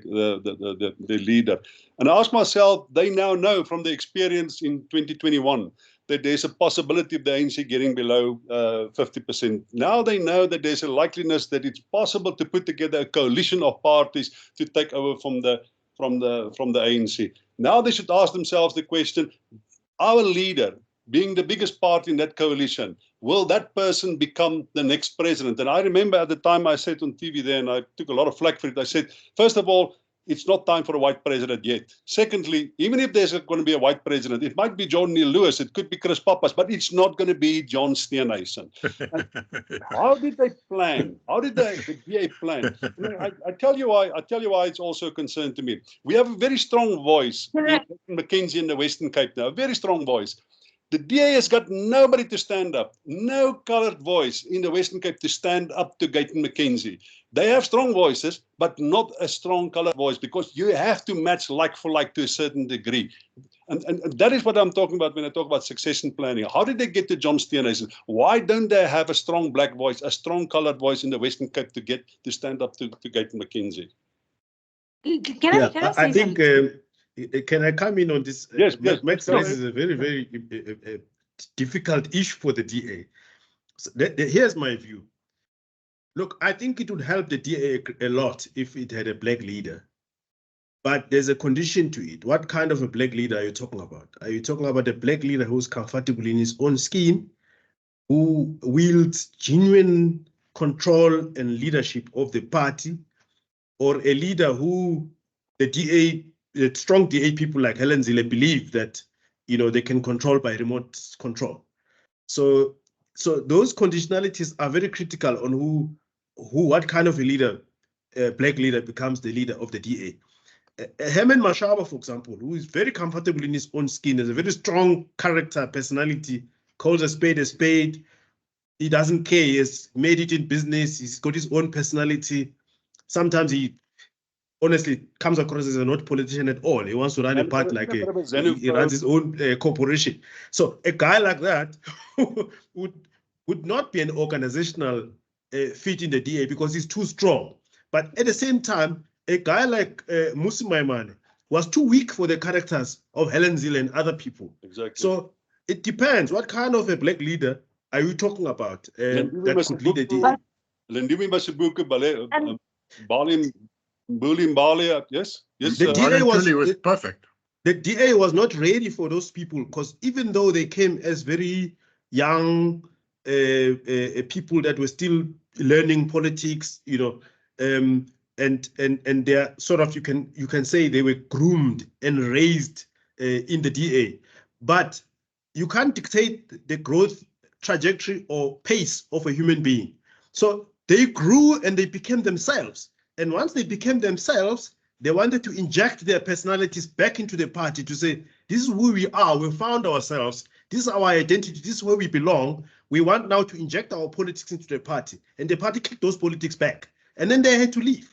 leader. And I asked myself, they now know from the experience in 2021 that there's a possibility of the ANC getting below 50%. Now they know that there's a likeliness that it's possible to put together a coalition of parties to take over from the ANC. Now they should ask themselves the question, our leader, being the biggest party in that coalition, will that person become the next president? And I remember at the time I said on TV there, and I took a lot of flack for it, I said, first of all, it's not time for a white president yet. Secondly, even if there's going to be a white president, it might be John Neil Lewis, it could be Chris Pappas, but it's not going to be John Steenhuisen. How did they plan? How did the DA plan? I tell you why it's also a concern to me. We have a very strong voice in Mackenzie in the Western Cape now, a very strong voice. The DA has got nobody to stand up, no coloured voice in the Western Cape to stand up to Gayton McKenzie. They have strong voices, but not a strong coloured voice, because you have to match like for like to a certain degree. And that is what I'm talking about when I talk about succession planning. How did they get to John Steenhuisen? Why don't they have a strong black voice, a strong coloured voice in the Western Cape to stand up to Gayton McKenzie?
I think... can I come in on this?
Yes.
Max raises a very, very difficult issue for the DA. So here's my view. Look, I think it would help the DA a lot if it had a black leader. But there's a condition to it. What kind of a black leader are you talking about? Are you talking about a black leader who's comfortable in his own skin, who wields genuine control and leadership of the party, or a leader who the strong DA people like Helen Zille believe that, they can control by remote control. So those conditionalities are very critical on what kind of a leader, black leader, becomes the leader of the DA. Herman Mashaba, for example, who is very comfortable in his own skin, has a very strong character, personality, calls a spade. He doesn't care. He has made it in business. He's got his own personality. Sometimes he honestly comes across as a not politician at all. He wants to run a party like he runs his own corporation. So a guy like that would not be an organizational fit in the DA because he's too strong. But at the same time, a guy like Musi Maimane was too weak for the characters of Helen Zille and other people.
Exactly.
So it depends. What kind of a black leader are you talking about that could lead the DA?
Lendimi Masibuku Bali, yes? Yes.
The DA
was perfect.
The DA was not ready for those people because even though they came as very young people that were still learning politics, and they're sort of, you can say they were groomed and raised in the DA, but you can't dictate the growth trajectory or pace of a human being. So they grew and they became themselves. And once they became themselves, they wanted to inject their personalities back into the party to say, this is who we are, we found ourselves, this is our identity, this is where we belong. We want now to inject our politics into the party. And the party kicked those politics back. And then they had to leave.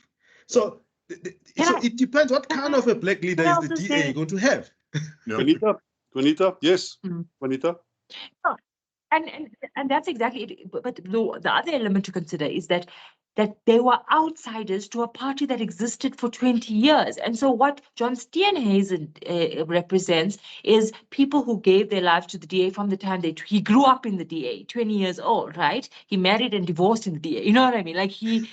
So, so it depends what kind of a black leader is the DA going to have.
Juanita, yes, Juanita.
And that's exactly it. But the other element to consider is that they were outsiders to a party that existed for 20 years. And so what John Steenhuisen represents is people who gave their lives to the DA from the time he grew up in the DA, 20 years old, right? He married and divorced in the DA. You know what I mean? Like he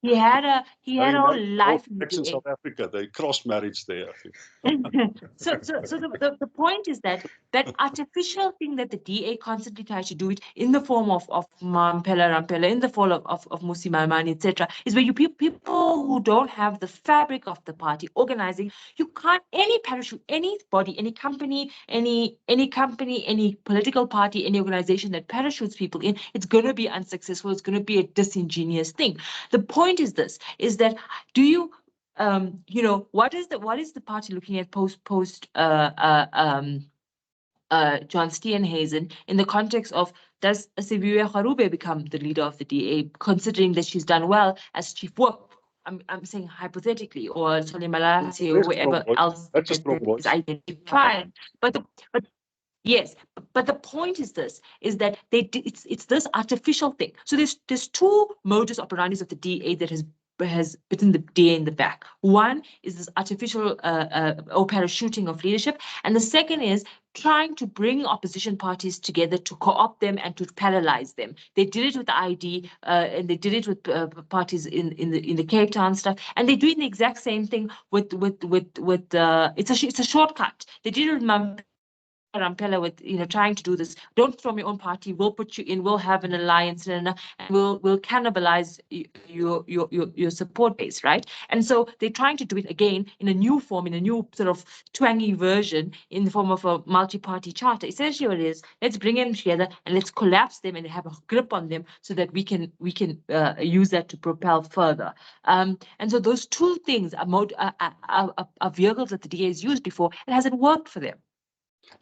had a whole life in the DA.
In South Africa, they cross marriage there, I think.
So the point is that artificial thing that the DA constantly tries to do it in the form of Mampela Rampela, in the form of Musi Maimane, etc., is where you people who don't have the fabric of the party organizing, you can't, any parachute, any body, any company, any political party, any organization that parachutes people in, it's going to be unsuccessful. It's going to be a disingenuous thing. The point is this: is that do you what is the party looking at post John Steenhuisen in the context of, does Sibiwe Kgarube become the leader of the DA, considering that she's done well as chief whip? I'm saying hypothetically, or Tony Malasi or whoever else is identified. But yes, but the point is this: is that it's this artificial thing. So there's two modus operandi of the DA that has bitten the DA in the back. One is this artificial parachuting of leadership, and the second is trying to bring opposition parties together to co-opt them and to paralyze them. They did it with the ID, and they did it with parties in the Cape Town stuff, and they're doing the exact same thing with it's a shortcut. They did it with Rampela with trying to do this. Don't form your own party. We'll put you in. We'll have an alliance, and we'll cannibalize your support base, right? And so they're trying to do it again in a new form, in a new sort of twangy version, in the form of a multi-party charter. Essentially, what it is: let's bring them together and let's collapse them and have a grip on them, so that we can use that to propel further. And so those two things are vehicles that the DA has used before. It hasn't worked for them.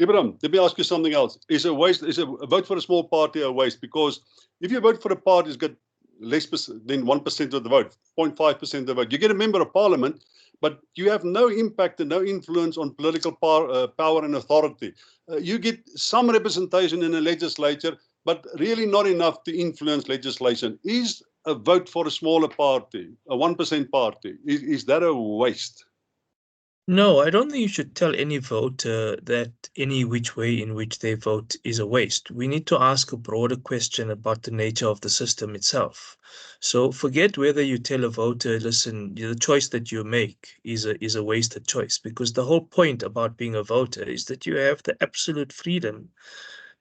Ibrahim, let me ask you something else. Is a vote for a small party a waste? Because if you vote for a party that's got less than 1% of the vote, 0.5% of the vote, you get a member of parliament, but you have no impact and no influence on political power and authority. You get some representation in the legislature, but really not enough to influence legislation. Is a vote for a smaller party, a 1% party, is that a waste?
No, I don't think you should tell any voter that any which way in which they vote is a waste. We need to ask a broader question about the nature of the system itself. So forget whether you tell a voter, listen, the choice that you make is a wasted choice, because the whole point about being a voter is that you have the absolute freedom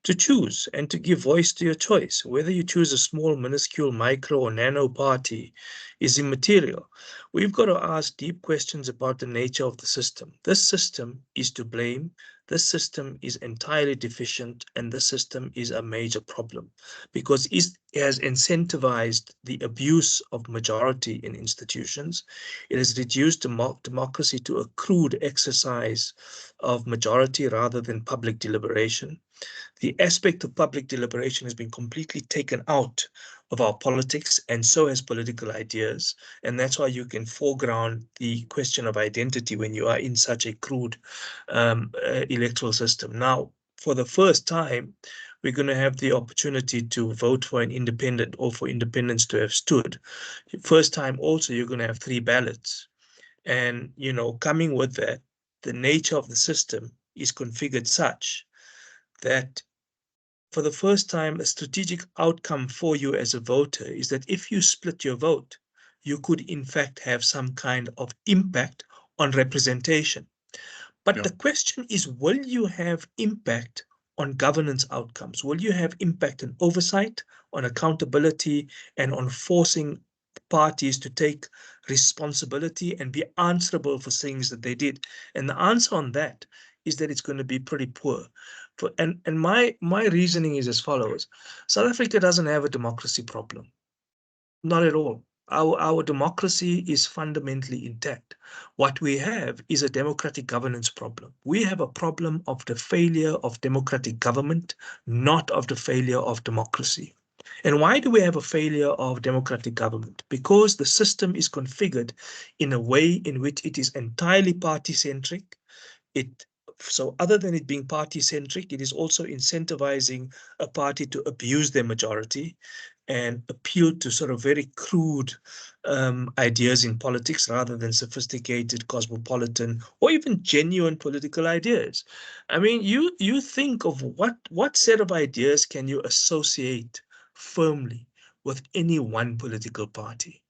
to choose and to give voice to your choice. Whether you choose a small, minuscule, micro or nano party is immaterial. We've got to ask deep questions about the nature of the system. This system is to blame. This system is entirely deficient, and this system is a major problem because it has incentivized the abuse of majority in institutions. It has reduced democracy to a crude exercise of majority rather than public deliberation. The aspect of public deliberation has been completely taken out of our politics, and so has political ideas. And that's why you can foreground the question of identity when you are in such a crude electoral system. Now, for the first time, we're going to have the opportunity to vote for an independent or for independents to have stood. First time also, you're going to have 3 ballots. And, you know, coming with that, the nature of the system is configured such that for the first time, a strategic outcome for you as a voter is that if you split your vote, you could in fact have some kind of impact on representation. But the question is, will you have impact on governance outcomes? Will you have impact on oversight, on accountability, and on forcing parties to take responsibility and be answerable for things that they did? And the answer on that is that it's going to be pretty poor. And my reasoning is as follows. South Africa doesn't have a democracy problem. Not at all. Our democracy is fundamentally intact. What we have is a democratic governance problem. We have a problem of the failure of democratic government, not of the failure of democracy. And why do we have a failure of democratic government? Because the system is configured in a way in which it is entirely party-centric. So other than it being party-centric, it is also incentivizing a party to abuse their majority and appeal to sort of very crude ideas in politics rather than sophisticated, cosmopolitan, or even genuine political ideas. I mean, you think of what set of ideas can you associate firmly with any one political party?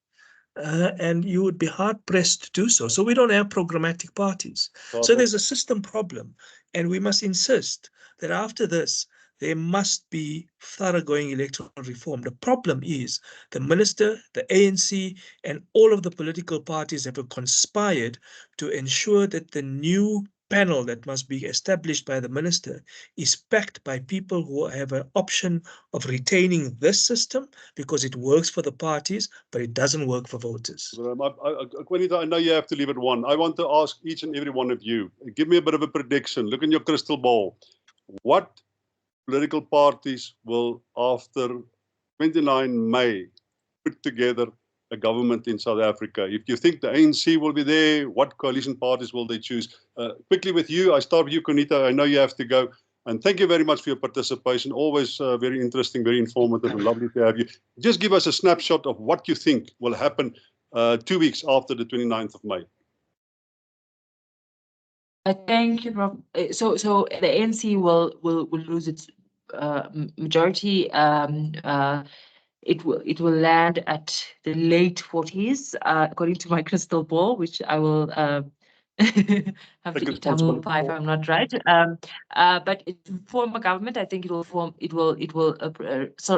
And you would be hard-pressed to do so. So we don't have programmatic parties. So there's a system problem, and we must insist that after this, there must be thoroughgoing electoral reform. The problem is the minister, the ANC, and all of the political parties have conspired to ensure that the new panel that must be established by the minister is backed by people who have an option of retaining this system because it works for the parties, but it doesn't work for voters.
Juanita, I know you have to leave at 1. I want to ask each and every one of you, give me a bit of a prediction. Look in your crystal ball. What political parties will, after 29 May, put together a government in South Africa? If you think the ANC will be there, what coalition parties will they choose? Quickly with you, I start with you, Juanita. I know you have to go. And thank you very much for your participation. Always very interesting, very informative, and lovely to have you. Just give us a snapshot of what you think will happen 2 weeks after the 29th of May.
Thank you, Prof. So the ANC will lose its majority. It will land at the late 40s, according to my crystal ball, which I will have to clarify if I'm not right. But to form a government, I think Cyril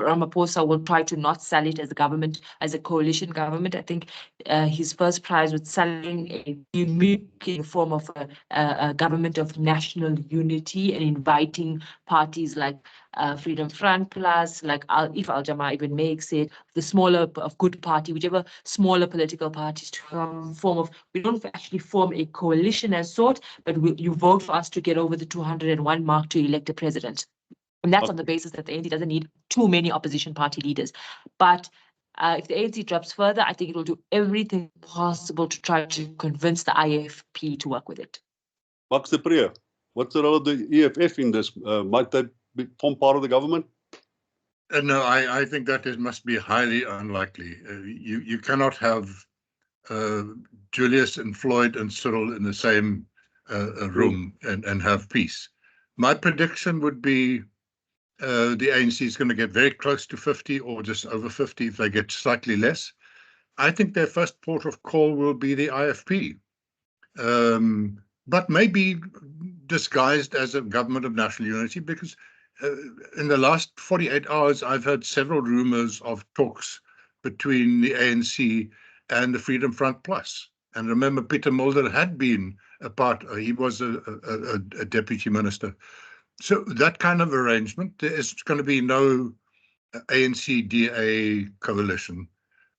Ramaphosa will try to not sell it as a government, as a coalition government. I think his first prize was selling a unique form of a government of national unity and inviting parties like Freedom Front Plus, like if Al Jama even makes it, the smaller of good party, whichever smaller political parties to form of, we don't actually form a coalition as sort, but you vote for us to get over the 201 mark to elect a president. And that's on the basis that the ANC doesn't need too many opposition party leaders. But if the ANC drops further, I think it will do everything possible to try to convince the IFP to work with it.
Max de Pre, what's the role of the EFF in this? Might they form part of the government?
No, I think that must be highly unlikely. You cannot have Julius and Floyd and Cyril in the same room and have peace. My prediction would be the ANC is going to get very close to 50 or just over 50 if they get slightly less. I think their first port of call will be the IFP, but maybe disguised as a government of national unity, because in the last 48 hours, I've heard several rumors of talks between the ANC and the Freedom Front Plus. And remember, Peter Mulder had been he was a deputy minister. So that kind of arrangement, there is going to be no ANC-DA coalition.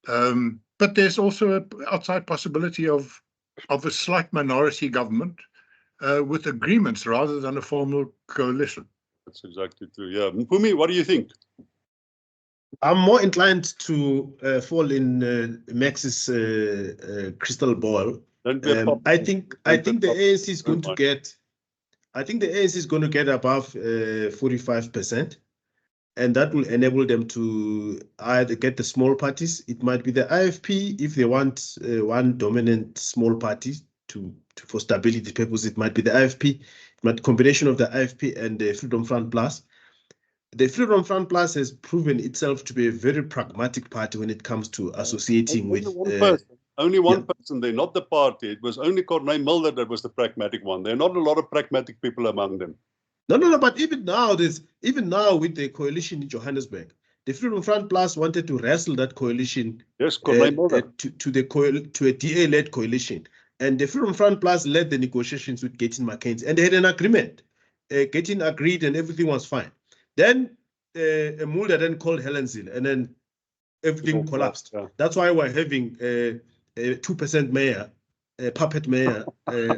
But there's also an outside possibility of a slight minority government with agreements rather than a formal coalition.
That's exactly true. Yeah. Mpumi, what do you think?
I'm more inclined to fall in Max's crystal ball. I think the ANC is going to get. I think the ANC is going to get above 45%, and that will enable them to either get the small parties. It might be the IFP if they want one dominant small party for stability purposes. It might be the IFP. It might be a combination of the IFP and the Freedom Front Plus. The Freedom Front Plus has proven itself to be a very pragmatic party when it comes to associating with.
Only one person there, not the party. It was only Corneille Mulder that was the pragmatic one. There are not a lot of pragmatic people among them.
No. But even now with the coalition in Johannesburg, the Freedom Front Plus wanted to wrestle that coalition.
Yes, Corneille Mulder.
to a DA-led coalition, and the Freedom Front Plus led the negotiations with Gaten Mackenzie, and they had an agreement. Gaten agreed, and everything was fine. Then Mulder then called Helenzile, and then everything collapsed. Yeah. That's why we're having a 2% mayor, a puppet mayor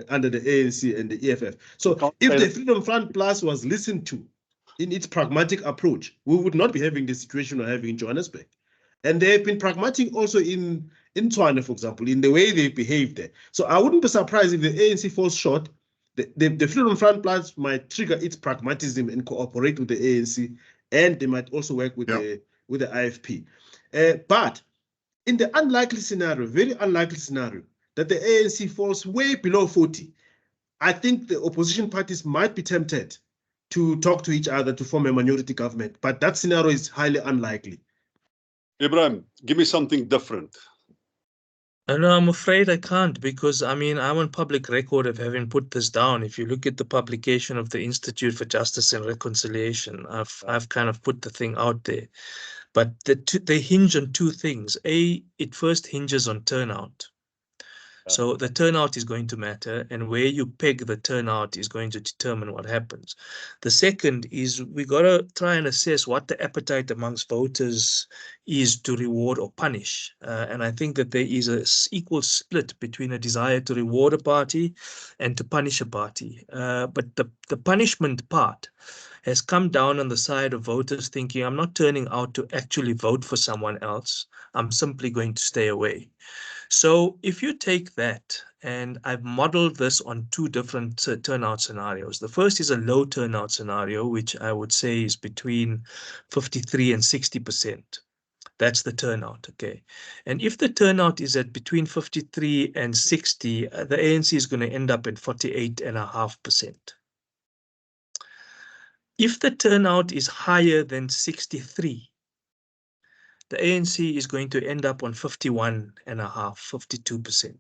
under the ANC and the EFF. So if the Freedom Front Plus was listened to in its pragmatic approach, we would not be having the situation we're having in Johannesburg. And they have been pragmatic also in Tshwane, for example, in the way they behave there. So I wouldn't be surprised if the ANC falls short. The Freedom Front Plus might trigger its pragmatism and cooperate with the ANC, and they might also work with the IFP. But in the unlikely scenario, very unlikely scenario, that the ANC falls way below 40, I think the opposition parties might be tempted to talk to each other to form a minority government. But that scenario is highly unlikely.
Ibrahim, give me something different.
No, I'm afraid I can't, because I'm on public record of having put this down. If you look at the publication of the Institute for Justice and Reconciliation, I've kind of put the thing out there. But they hinge on two things. It first hinges on turnout. So the turnout is going to matter, and where you peg the turnout is going to determine what happens. The second is we got to try and assess what the appetite amongst voters is to reward or punish. And I think that there is an equal split between a desire to reward a party and to punish a party. But the punishment part has come down on the side of voters thinking, I'm not turning out to actually vote for someone else. I'm simply going to stay away. So if you take that, and I've modeled this on two different turnout scenarios. The first is a low turnout scenario, which I would say is between 53 and 60%. That's the turnout, okay? And if the turnout is at between 53 and 60, the ANC is going to end up at 48.5%. If the turnout is higher than 63, the ANC is going to end up on 51.5, 52%.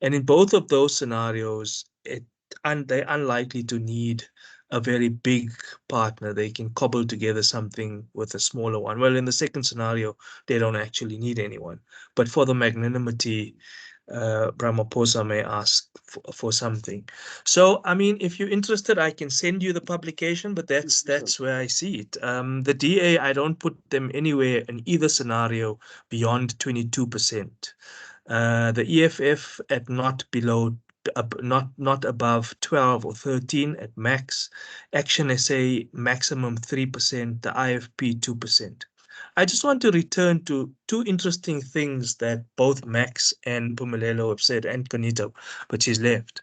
And in both of those scenarios, they're unlikely to need a very big partner. They can cobble together something with a smaller one. Well, in the second scenario, they don't actually need anyone. But for the magnanimity, Ramaphosa may ask for something. So, if you're interested, I can send you the publication, but that's where I see it. The DA, I don't put them anywhere in either scenario beyond 22%. The EFF at not above 12 or 13 at max. Action SA maximum 3%. The IFP 2%. I just want to return to two interesting things that both Max and Pumelelo have said, and Kanito, but she's left.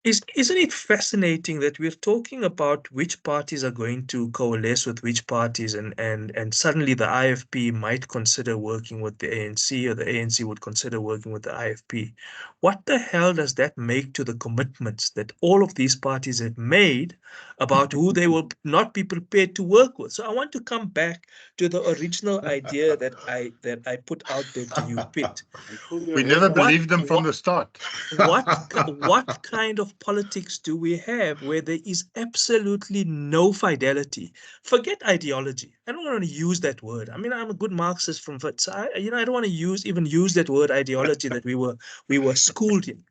Isn't it fascinating that we're talking about which parties are going to coalesce with which parties, and suddenly the IFP might consider working with the ANC, or the ANC would consider working with the IFP. What the hell does that make to the commitments that all of these parties have made about who they will not be prepared to work with? So I want to come back to the original idea that I put out there to you, Pitt.
We never believed them from the start.
What kind of of politics do we have where there is absolutely no fidelity? Forget ideology. I don't want to use that word. I mean, I'm a good Marxist from Pitso. I don't want to even use that word ideology that we were schooled in.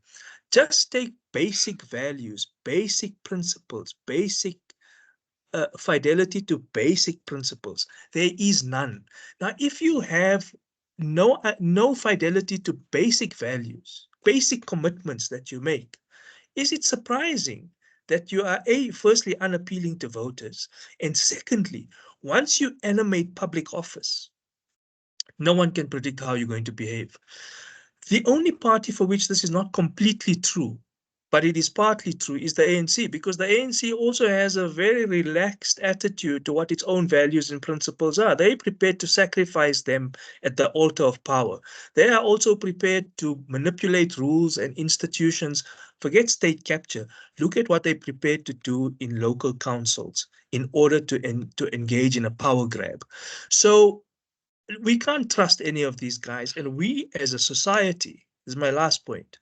Just take basic values, basic principles, basic fidelity to basic principles. There is none. Now, if you have no fidelity to basic values, basic commitments that you make, is it surprising that you are firstly unappealing to voters, and secondly, once you animate public office, no one can predict how you're going to behave. The only party for which this is not completely true, but it is partly true, is the ANC, because the ANC also has a very relaxed attitude to what its own values and principles are. They're prepared to sacrifice them at the altar of power. They are also prepared to manipulate rules and institutions. Forget state capture. Look at what they're prepared to do in local councils in order to engage in a power grab. So we can't trust any of these guys. And we as a society, this is my last point,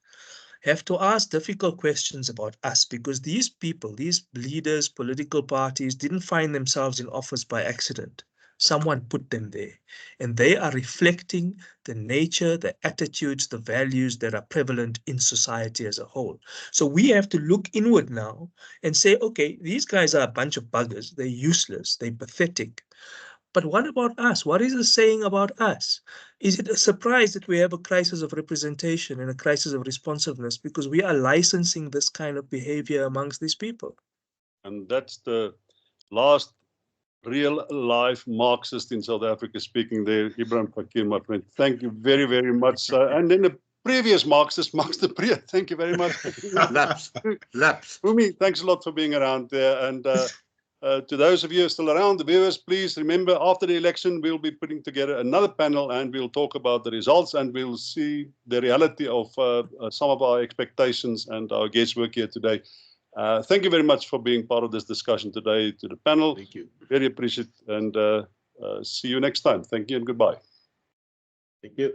have to ask difficult questions about us, because these people, these leaders, political parties, didn't find themselves in office by accident. Someone put them there, and they are reflecting the nature, the attitudes, the values that are prevalent in society as a whole. So we have to look inward now and say, okay, these guys are a bunch of buggers. They're useless. They're pathetic. But what about us? What is it saying about us? Is it a surprise that we have a crisis of representation and a crisis of responsiveness because we are licensing this kind of behavior amongst these people?
And that's the last real life Marxist in South Africa speaking there, Ibrahim Fakir, my friend. Thank you very, very much. And then the previous Marxist, Max de Pre, thank you very much.
Lapsed.
Umi, thanks a lot for being around there. And to those of you who are still around, the viewers, please remember, after the election, we'll be putting together another panel and we'll talk about the results and we'll see the reality of some of our expectations and our guestwork here today. Thank you very much for being part of this discussion today, to the panel.
Thank you.
Very appreciate it, and see you next time. Thank you and goodbye.
Thank you.